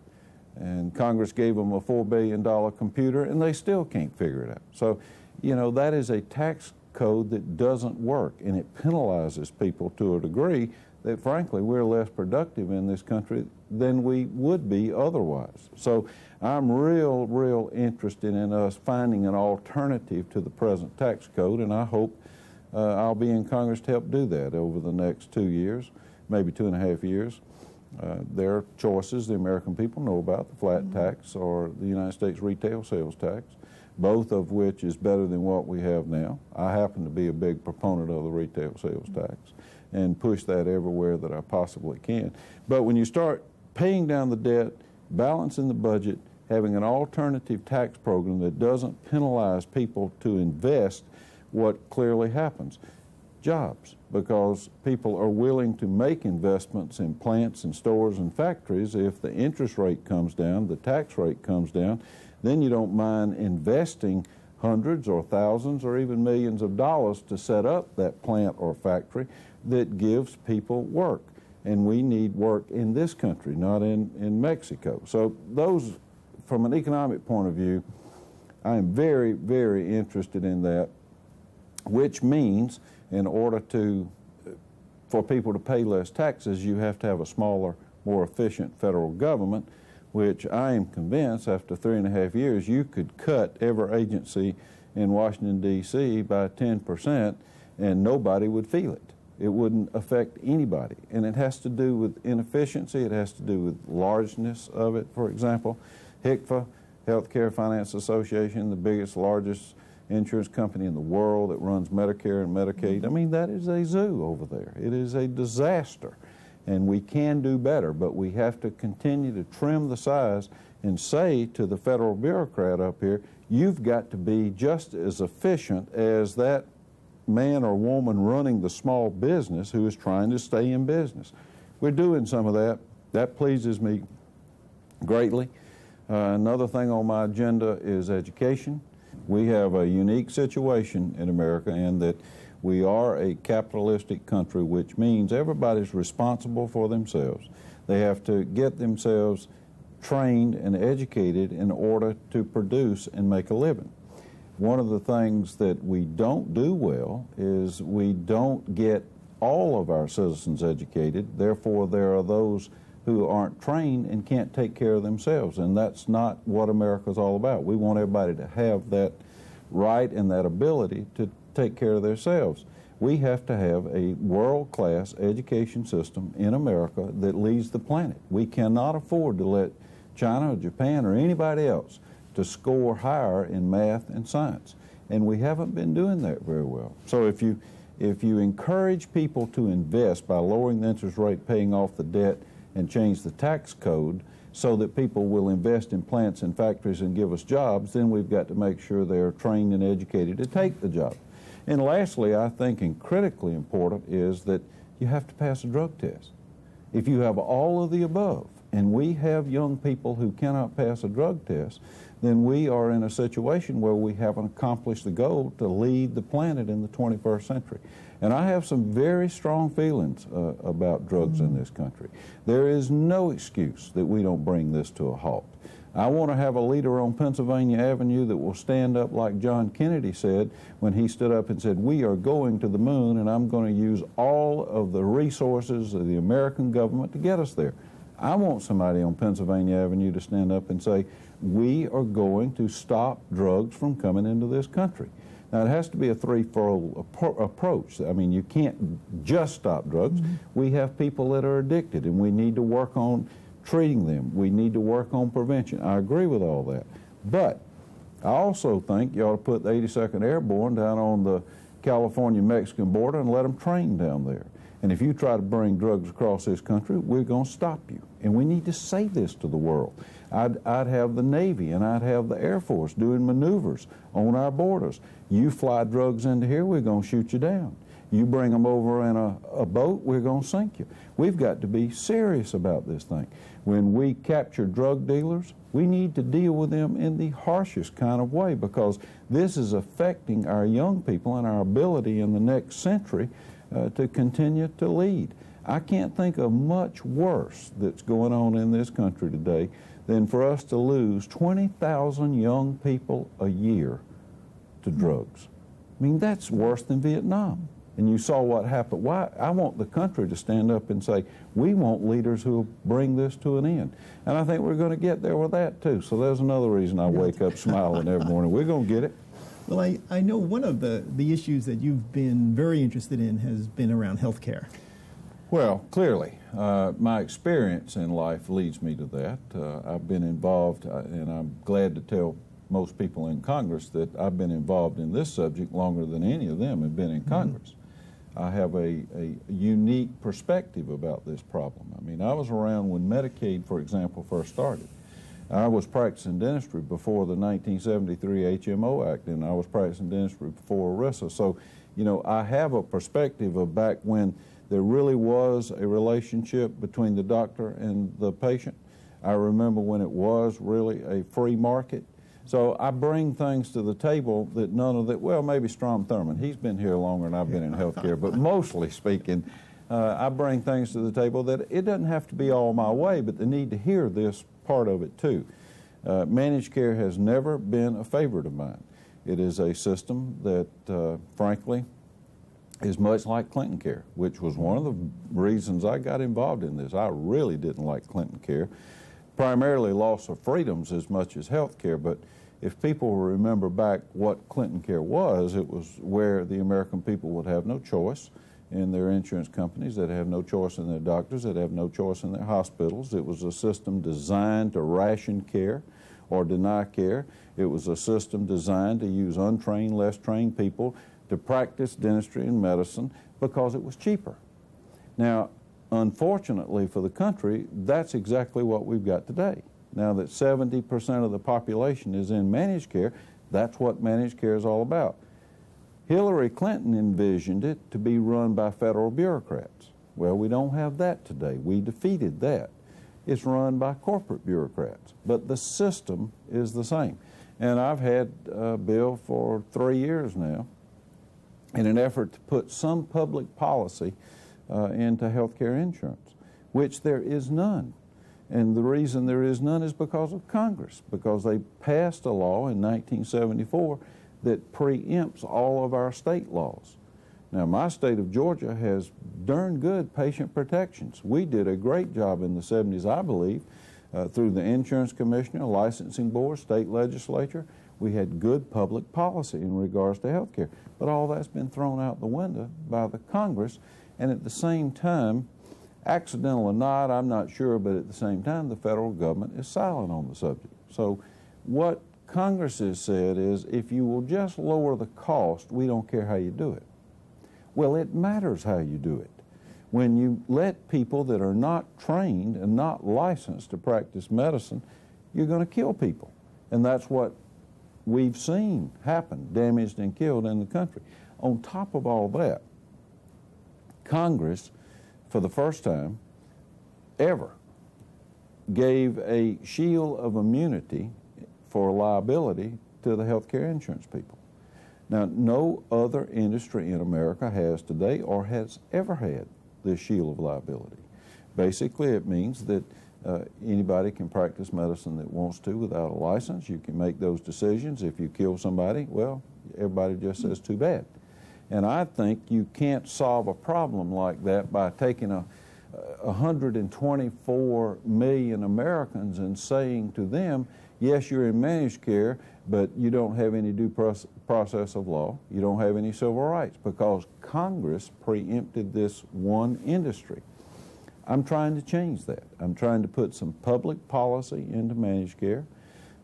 Speaker 2: And Congress gave them a $4 billion computer, and they still can't figure it out. So, you know, that is a tax code that doesn't work, and it penalizes people to a degree that, frankly, we're less productive in this country than we would be otherwise. So I'm real interested in us finding an alternative to the present tax code, and I hope I'll be in Congress to help do that over the next 2 years, maybe 2.5 years. There are choices the American people know about, the flat tax or the United States retail sales tax, both of which is better than what we have now. I happen to be a big proponent of the retail sales tax and push that everywhere that I possibly can. But when you start paying down the debt, balancing the budget, having an alternative tax program that doesn't penalize people to invest, what clearly happens? jobs, because people are willing to make investments in plants and stores and factories. If the interest rate comes down, the tax rate comes down, then you don't mind investing hundreds or thousands or even millions of dollars to set up that plant or factory that gives people work. And we need work in this country, not in Mexico. So those, from an economic point of view, I am very, very interested in that, which means in order for people to pay less taxes, you have to have a smaller, more efficient federal government, which I am convinced after 3.5 years you could cut every agency in Washington, D.C. by 10% and nobody would feel it. It wouldn't affect anybody. And it has to do with inefficiency, it has to do with largeness of it. For example, HCFA, Healthcare Finance Association, the biggest, largest insurance company in the world that runs Medicare and Medicaid. I mean, that is a zoo over there. It is a disaster. And we can do better, but we have to continue to trim the size and say to the federal bureaucrat up here, you've got to be just as efficient as that man or woman running the small business who is trying to stay in business. We're doing some of that. That pleases me greatly. Another thing on my agenda is education. We have a unique situation in America in that we are a capitalistic country, which means everybody's responsible for themselves. They have to get themselves trained and educated in order to produce and make a living. One of the things that we don't do well is we don't get all of our citizens educated. Therefore, there are those who aren't trained and can't take care of themselves, and that's not what America's all about. We want everybody to have that right and that ability to take care of themselves. We have to have a world-class education system in America that leads the planet. We cannot afford to let China or Japan or anybody else to score higher in math and science, and we haven't been doing that very well. So if you encourage people to invest by lowering the interest rate, paying off the debt, and change the tax code so that people will invest in plants and factories and give us jobs, then we've got to make sure they're trained and educated to take the job. And lastly, I think, and critically important, is that you have to pass a drug test. If you have all of the above, and we have young people who cannot pass a drug test, then we are in a situation where we haven't accomplished the goal to lead the planet in the 21st century. And I have some very strong feelings about drugs in this country. There is no excuse that we don't bring this to a halt. I want to have a leader on Pennsylvania Avenue that will stand up like John Kennedy said when he stood up and said, we are going to the moon and I'm going to use all of the resources of the American government to get us there. I want somebody on Pennsylvania Avenue to stand up and say, we are going to stop drugs from coming into this country. Now, it has to be a threefold approach. I mean, you can't just stop drugs. We have people that are addicted, and we need to work on treating them. We need to work on prevention. I agree with all that. But I also think you ought to put the 82nd Airborne down on the California-Mexican border and let them train down there. And if you try to bring drugs across this country, we're going to stop you. And we need to say this to the world. I'd have the Navy and I'd have the Air Force doing maneuvers on our borders. You fly drugs into here, we're going to shoot you down. You bring them over in a boat, we're going to sink you. We've got to be serious about this thing. When we capture drug dealers, we need to deal with them in the harshest kind of way, because this is affecting our young people and our ability in the next century to continue to lead. I can't think of much worse that's going on in this country today than for us to lose 20,000 young people a year to drugs. I mean, that's worse than Vietnam. And you saw what happened. Why? I want the country to stand up and say, we want leaders who will bring this to an end. And I think we're going to get there with that, too. So there's another reason I wake up smiling every morning. We're going to get it.
Speaker 1: Well, I know one of the issues that you've been very interested in has been around health care.
Speaker 2: Well, clearly, my experience in life leads me to that. I've been involved, and I'm glad to tell most people in Congress that I've been involved in this subject longer than any of them have been in Congress. I have a unique perspective about this problem. I mean, I was around when Medicaid, for example, first started. I was practicing dentistry before the 1973 HMO Act, and I was practicing dentistry before ERISA. So You know, I have a perspective of back when there really was a relationship between the doctor and the patient. I remember when it was really a free market. So I bring things to the table that none of that, well, maybe Strom Thurmond, he's been here longer than I've been in healthcare, but mostly speaking, I bring things to the table that it doesn't have to be all my way, but they need to hear this part of it too. Managed care has never been a favorite of mine. It is a system that, frankly, is much like Clinton Care, which was one of the reasons I got involved in this. I really didn't like Clinton Care, primarily loss of freedoms as much as health care, but if people remember back what Clinton Care was, it was where the American people would have no choice in their insurance companies, they'd have no choice in their doctors, they'd have no choice in their hospitals. It was a system designed to ration care or deny care. It was a system designed to use untrained, less trained people to practice dentistry and medicine because it was cheaper. Now, unfortunately for the country, that's exactly what we've got today. Now that 70% of the population is in managed care, that's what managed care is all about. Hillary Clinton envisioned it to be run by federal bureaucrats. Well, we don't have that today. We defeated that. It's run by corporate bureaucrats, but the system is the same. And I've had a bill for 3 years now in an effort to put some public policy into healthcare insurance, which there is none. And the reason there is none is because of Congress, because they passed a law in 1974 that preempts all of our state laws. Now, my state of Georgia has darn good patient protections. We did a great job in the 70s, I believe, through the insurance commissioner, licensing board, state legislature. We had good public policy in regards to health care. But all that's been thrown out the window by the Congress, and at the same time, accidental or not, I'm not sure, but at the same time, the federal government is silent on the subject. So what Congress has said is, if you will just lower the cost, we don't care how you do it. Well, it matters how you do it. When you let people that are not trained and not licensed to practice medicine, you're going to kill people. And that's what we've seen happen, damaged and killed in the country. On top of all that, Congress, for the first time ever, gave a shield of immunity for liability to the health care insurance people. Now, no other industry in America has today or has ever had this shield of liability. Basically, it means that anybody can practice medicine that wants to without a license. You can make those decisions. If you kill somebody, well, everybody just says too bad. And I think you can't solve a problem like that by taking 124 million Americans and saying to them, yes, you're in managed care, but you don't have any due process of law. You don't have any civil rights because Congress preempted this one industry. I'm trying to change that. I'm trying to put some public policy into managed care.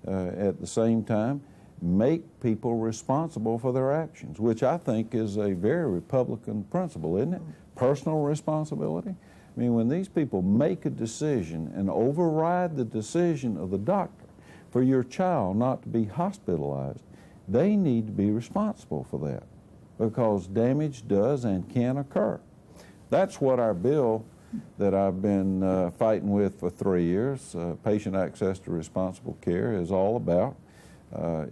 Speaker 2: At the same time, make people responsible for their actions, which I think is a very Republican principle, isn't it? Personal responsibility. I mean, when these people make a decision and override the decision of the doctor for your child not to be hospitalized, they need to be responsible for that because damage does and can occur. That's what our bill that I've been fighting with for 3 years, Patient Access to Responsible Care, is all about.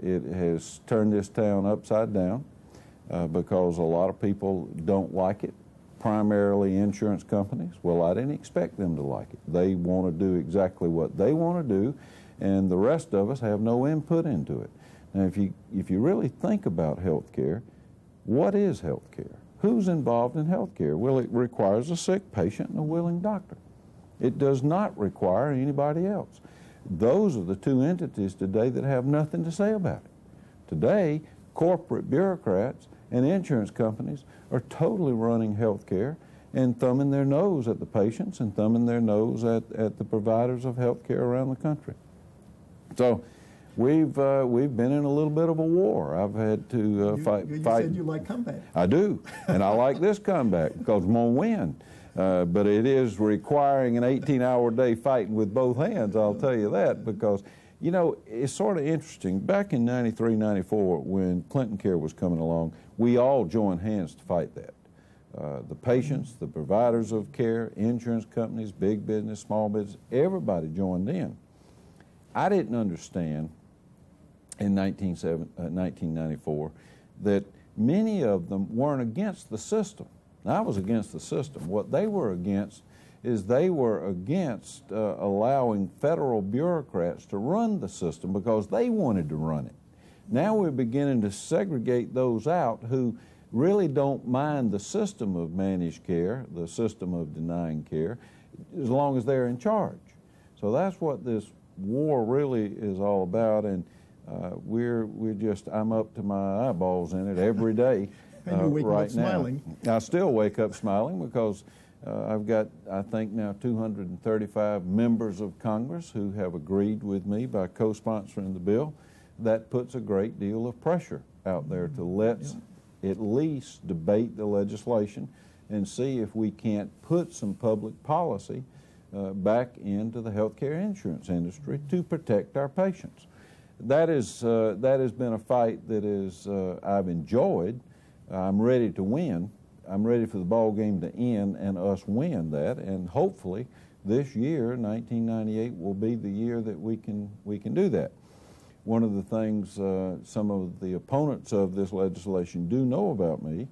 Speaker 2: It has turned this town upside down because a lot of people don't like it, primarily insurance companies. Well, I didn't expect them to like it. They want to do exactly what they want to do, and the rest of us have no input into it. Now, if you really think about health care, what is health care? Who's involved in health care? Well, it requires a sick patient and a willing doctor. It does not require anybody else. Those are the two entities today that have nothing to say about it. Today, corporate bureaucrats and insurance companies are totally running health care and thumbing their nose at the patients and thumbing their nose at the providers of health care around the country. So we've been in a little bit of a war. I've had to fight.
Speaker 1: You said you like combat.
Speaker 2: I do, and I like this comeback because I'm going to win. But it is requiring an 18-hour day fighting with both hands, I'll tell you that, because You know, it's sort of interesting. Back in 93, 94, when Clinton Care was coming along, we all joined hands to fight that. The patients, the providers of care, insurance companies, big business, small business, everybody joined in. I didn't understand in 1994 that many of them weren't against the system. I was against the system. What they were against is they were against allowing federal bureaucrats to run the system because they wanted to run it. Now we're beginning to segregate those out who really don't mind the system of managed care, the system of denying care, as long as they're in charge. So that's what this war really is all about, and I'm up to my eyeballs in it every day.
Speaker 1: And you're waking up smiling.
Speaker 2: I still wake up smiling because I've got, I think now, 235 members of Congress who have agreed with me by co-sponsoring the bill. That puts a great deal of pressure out there to let's at least debate the legislation and see if we can't put some public policy back into the healthcare insurance industry to protect our patients. That has been a fight that I've enjoyed. I'm ready to win. I'm ready for the ball game to end and us win that, and hopefully this year, 1998, will be the year that we can do that. One of the things some of the opponents of this legislation do know about me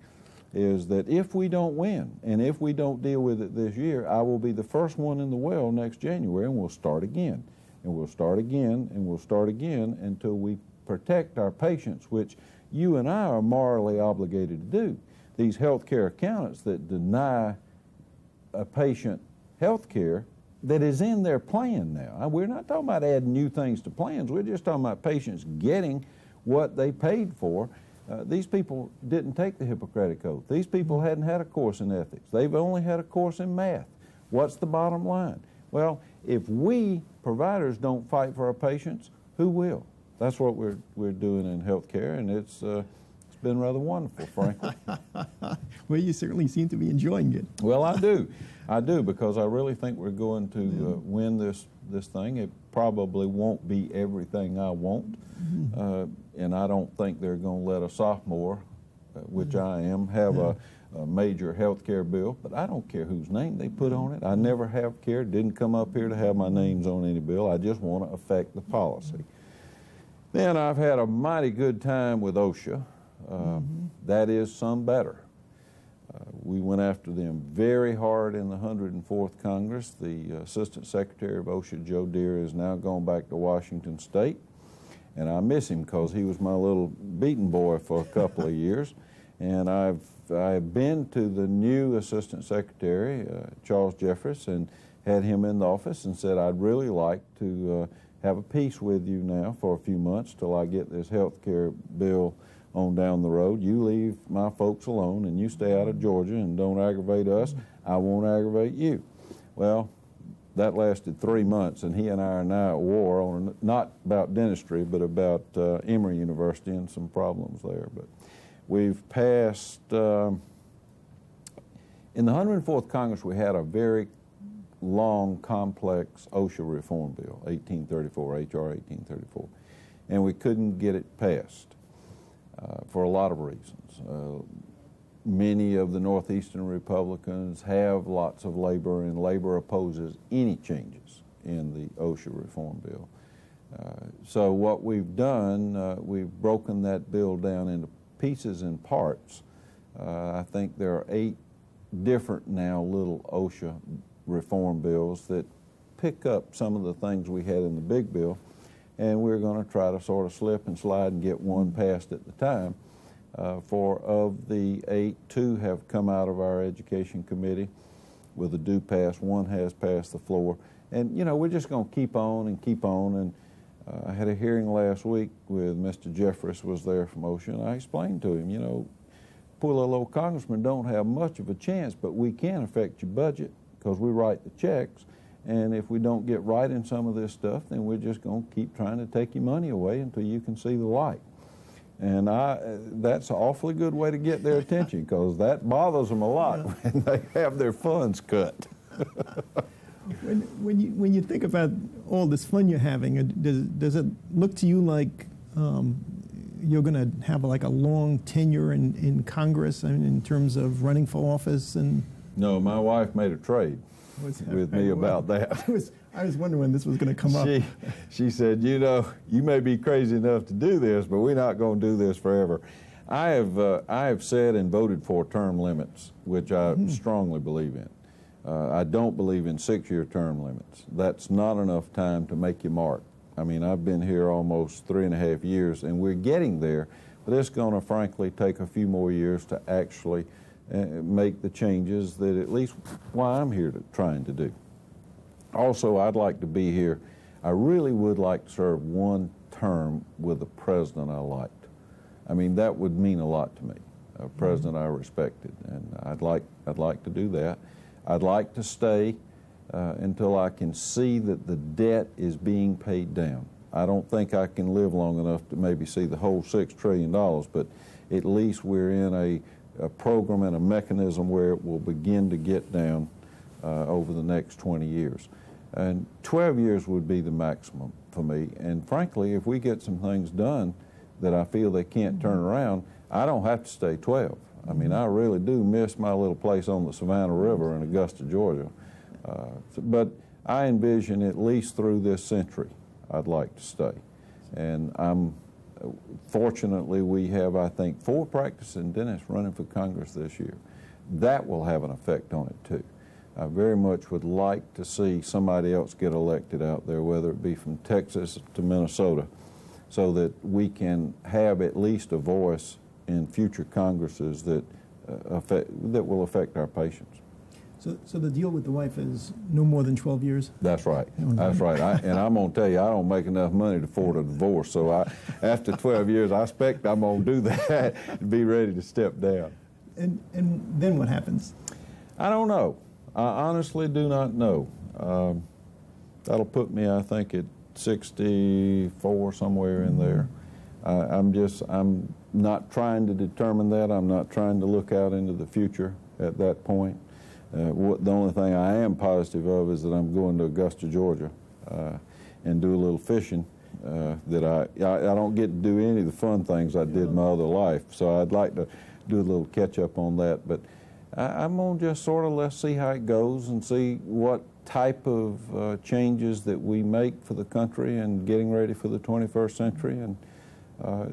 Speaker 2: is that if we don't win and if we don't deal with it this year, I will be the first one in the well next January, and we'll start again. And we'll start again, and we'll start again until we protect our patients, which you and I are morally obligated to do. These healthcare accountants that deny a patient health care that is in their plan now. We're not talking about adding new things to plans. We're just talking about patients getting what they paid for. These people didn't take the Hippocratic Oath. These people hadn't had a course in ethics. They've only had a course in math. What's the bottom line? Well, if we providers don't fight for our patients, who will? That's what we're doing in healthcare, and it's been rather wonderful, frankly.
Speaker 1: Well, you certainly seem to be enjoying it.
Speaker 2: Well, I do, because I really think we're going to win this thing. It probably won't be everything I want, and I don't think they're going to let a sophomore, which I am, have a major health care bill, but I don't care whose name they put on it. I never have cared, didn't come up here to have my names on any bill. I just want to affect the policy. Then I've had a mighty good time with OSHA. That is some better. We went after them very hard in the 104th Congress. The Assistant Secretary of OSHA, Joe Deere, is now gone back to Washington State, and I miss him because he was my little beating boy for a couple of years. And I've been to the new Assistant Secretary, Charles Jeffress, and had him in the office and said, I'd really like to have a peace with you now for a few months till I get this health care bill on down the road. You leave my folks alone and you stay out of Georgia and don't aggravate us. I won't aggravate you. Well, that lasted 3 months, and he and I are now at war on, not about dentistry, but about Emory University and some problems there. But we've passed, in the 104th Congress, we had a very long, complex OSHA reform bill, 1834, H.R. 1834, and we couldn't get it passed. For a lot of reasons. Many of the Northeastern Republicans have lots of labor, and labor opposes any changes in the OSHA reform bill. So what we've done, we've broken that bill down into pieces and parts. I think there are 8 different now little OSHA reform bills that pick up some of the things we had in the big bill, and we're going to try to sort of slip and slide and get one passed at the time. Of the 8, 2 have come out of our Education Committee with a due pass. 1 has passed the floor. And, you know, we're just going to keep on and keep on. And I had a hearing last week with Mr. Jeffress was there from OSHA, and I explained to him, you know, poor little old congressmen don't have much of a chance, but we can affect your budget because we write the checks. And if we don't get right in some of this stuff, then we're just going to keep trying to take your money away until you can see the light. And that's an awfully good way to get their attention, because that bothers them a lot when they have their funds cut.
Speaker 1: When you think about all this fun you're having, does it look to you like you're going to have like a long tenure in Congress, I mean, in terms of running for office? And
Speaker 2: no, my wife made a trade with me about that.
Speaker 1: I was wondering when this was going to come up.
Speaker 2: She said, you know, you may be crazy enough to do this, but we're not going to do this forever. I have said and voted for term limits, which I strongly believe in. I don't believe in 6-year term limits. That's not enough time to make your mark. I mean, I've been here almost 3.5 years, and we're getting there, but it's going to, frankly, take a few more years to actually make the changes that at least why I'm here trying to do. Also, I'd like to be here. I really would like to serve one term with a president I liked. I mean, that would mean a lot to me, a president I respected, and I'd like to do that. I'd like to stay until I can see that the debt is being paid down. I don't think I can live long enough to maybe see the whole $6 trillion, but at least we're in a program and a mechanism where it will begin to get down over the next 20 years. And 12 years would be the maximum for me. And frankly, if we get some things done that I feel they can't turn around, I don't have to stay 12. I mean, I really do miss my little place on the Savannah River in Augusta, Georgia. But I envision at least through this century, I'd like to stay. And fortunately, we have, I think, 4 practicing dentists running for Congress this year. That will have an effect on it, too. I very much would like to see somebody else get elected out there, whether it be from Texas to Minnesota, so that we can have at least a voice in future Congresses that will affect our patients.
Speaker 1: So the deal with the wife is no more than 12 years?
Speaker 2: That's right. That's right. And I'm going to tell you, I don't make enough money to afford a divorce. So after 12 years, I expect I'm going to do that and be ready to step down.
Speaker 1: And then what happens?
Speaker 2: I don't know. I honestly do not know. That'll put me, I think, at 64, somewhere in there. I'm not trying to determine that. I'm not trying to look out into the future at that point. The only thing I am positive of is that I'm going to Augusta, Georgia, and do a little fishing that I don't get to do any of the fun things I did in my other life. So I'd like to do a little catch up on that. But I'm going to just sort of let's see how it goes and see what type of changes that we make for the country and getting ready for the 21st century. And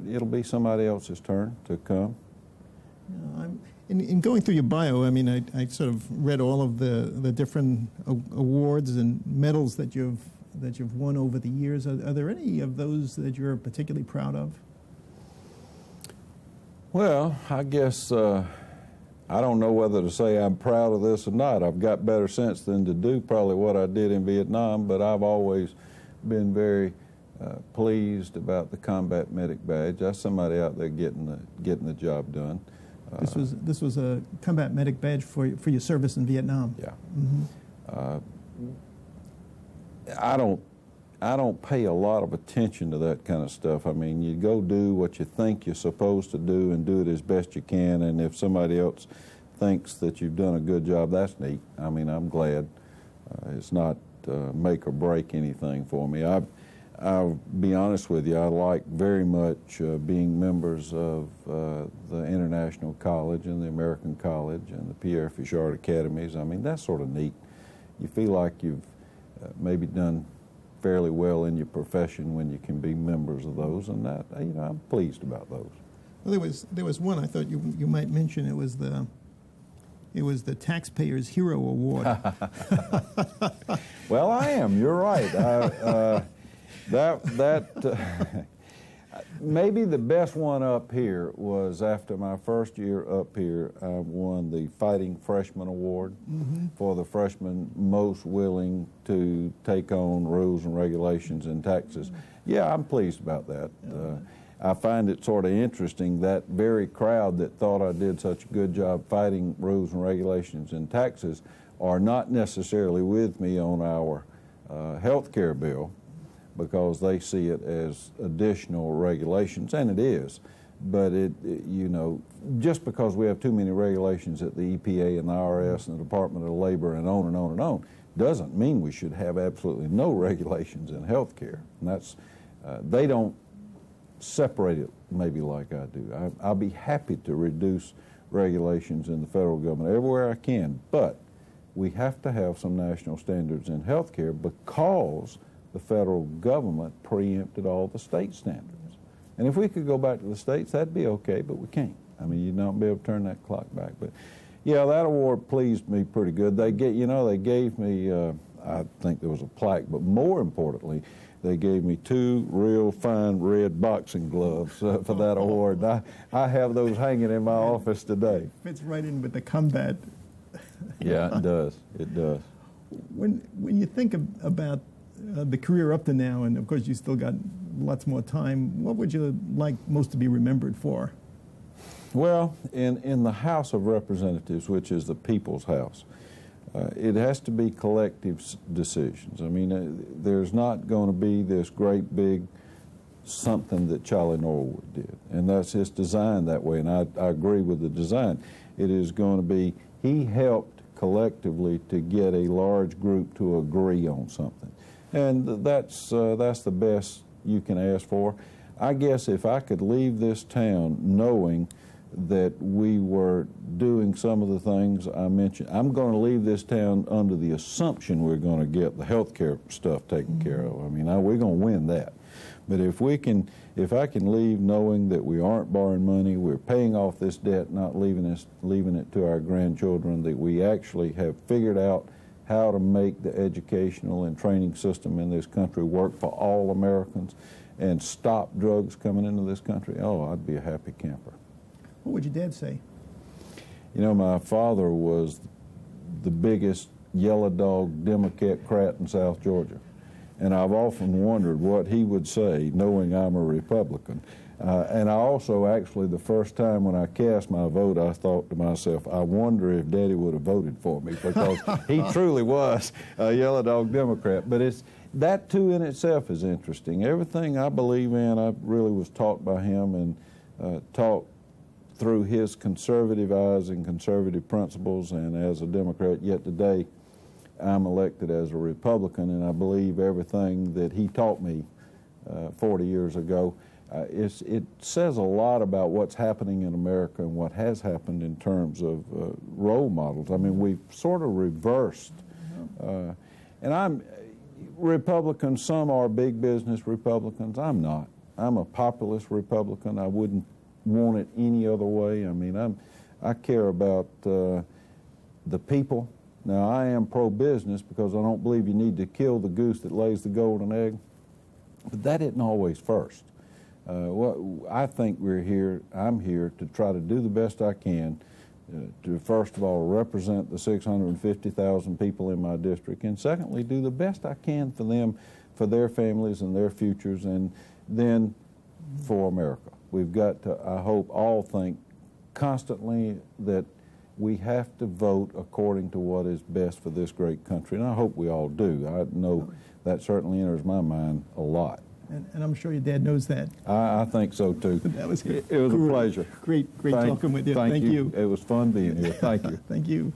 Speaker 2: it'll be somebody else's turn to come.
Speaker 1: In going through your bio, I mean, I sort of read all of the different awards and medals that you've won over the years. Are there any of those that you're particularly proud of?
Speaker 2: Well, I guess I don't know whether to say I'm proud of this or not. I've got better sense than to do probably what I did in Vietnam, but I've always been very pleased about the Combat Medic Badge. That's somebody out there getting the job done.
Speaker 1: This was a Combat Medic Badge for your service in Vietnam.
Speaker 2: Yeah. I don't pay a lot of attention to that kind of stuff. I mean, you go do what you think you're supposed to do and do it as best you can, and if somebody else thinks that you've done a good job, that's neat. I mean, I'm glad. It's not make or break anything for me. I'll be honest with you, I like very much being members of the International College and the American College and the Pierre Fichard Academies. I mean, that's sort of neat. You feel like you've maybe done fairly well in your profession when you can be members of those, and that, you know, I'm pleased about those.
Speaker 1: Well, there was one I thought you might mention. It was the Taxpayers Hero Award.
Speaker 2: Well, I am. You're right. Maybe the best one up here was after my first year up here, I won the Fighting Freshman Award for the freshman most willing to take on rules and regulations in taxes. Yeah, I'm pleased about that. I find it sort of interesting that very crowd that thought I did such a good job fighting rules and regulations in taxes are not necessarily with me on our health care bill, because they see it as additional regulations, and it is. but you know, just because we have too many regulations at the EPA and the IRS and the Department of Labor and on and on and on, doesn't mean we should have absolutely no regulations in health care. And that's, they don't separate it maybe like I do. I'll be happy to reduce regulations in the federal government everywhere I can, but we have to have some national standards in health care because the federal government preempted all the state standards. And if we could go back to the states, that'd be okay, but we can't. I mean, you'd not be able to turn that clock back. But yeah, that award pleased me pretty good. They gave me, I think there was a plaque, but more importantly, they gave me 2 real fine red boxing gloves for that award. I have those hanging in my office today.
Speaker 1: Fits right in with the combat.
Speaker 2: Yeah, it does. It does.
Speaker 1: When you think about the career up to now, and of course you still got lots more time, what would you like most to be remembered for?
Speaker 2: Well, in the House of Representatives, which is the people's house, it has to be collective decisions. I mean, there's not going to be this great big something that Charlie Norwood did, and that's just designed that way, and I agree with the design. It is going to be, he helped collectively to get a large group to agree on something, and that's the best you can ask for. I guess if I could leave this town knowing that we were doing some of the things I mentioned, I'm going to leave this town under the assumption we're going to get the health care stuff taken care of. I mean, we're going to win that. But if I can leave knowing that we aren't borrowing money, we're paying off this debt, not leaving it to our grandchildren, that we actually have figured out how to make the educational and training system in this country work for all Americans and stop drugs coming into this country, oh, I'd be a happy camper.
Speaker 1: What would your dad say?
Speaker 2: You know, my father was the biggest yellow dog Democrat in South Georgia. And I've often wondered what he would say, knowing I'm a Republican. And I also, actually, the first time when I cast my vote, I thought to myself, I wonder if Daddy would have voted for me, because he truly was a yellow dog Democrat. But that, too, in itself is interesting. Everything I believe in, I really was taught by him and taught through his conservative eyes and conservative principles, and as a Democrat. Yet today, I'm elected as a Republican, and I believe everything that he taught me 40 years ago. It says a lot about what's happening in America and what has happened in terms of role models. I mean, we've sort of reversed. And I'm Republicans, some are big business Republicans. I'm not. I'm a populist Republican. I wouldn't want it any other way. I mean, I care about the people. Now, I am pro-business because I don't believe you need to kill the goose that lays the golden egg, but that isn't always first. I think I'm here to try to do the best I can to, first of all, represent the 650,000 people in my district, and secondly, do the best I can for them, for their families and their futures, and then for America. We've got to, I hope, all think constantly that we have to vote according to what is best for this great country, and I hope we all do. I know that certainly enters my mind a lot.
Speaker 1: And I'm sure your dad knows that.
Speaker 2: I think so, too.
Speaker 1: That was
Speaker 2: it was a pleasure.
Speaker 1: Great talking with you. Thank you.
Speaker 2: It was fun being here. Thank you.
Speaker 1: Thank you.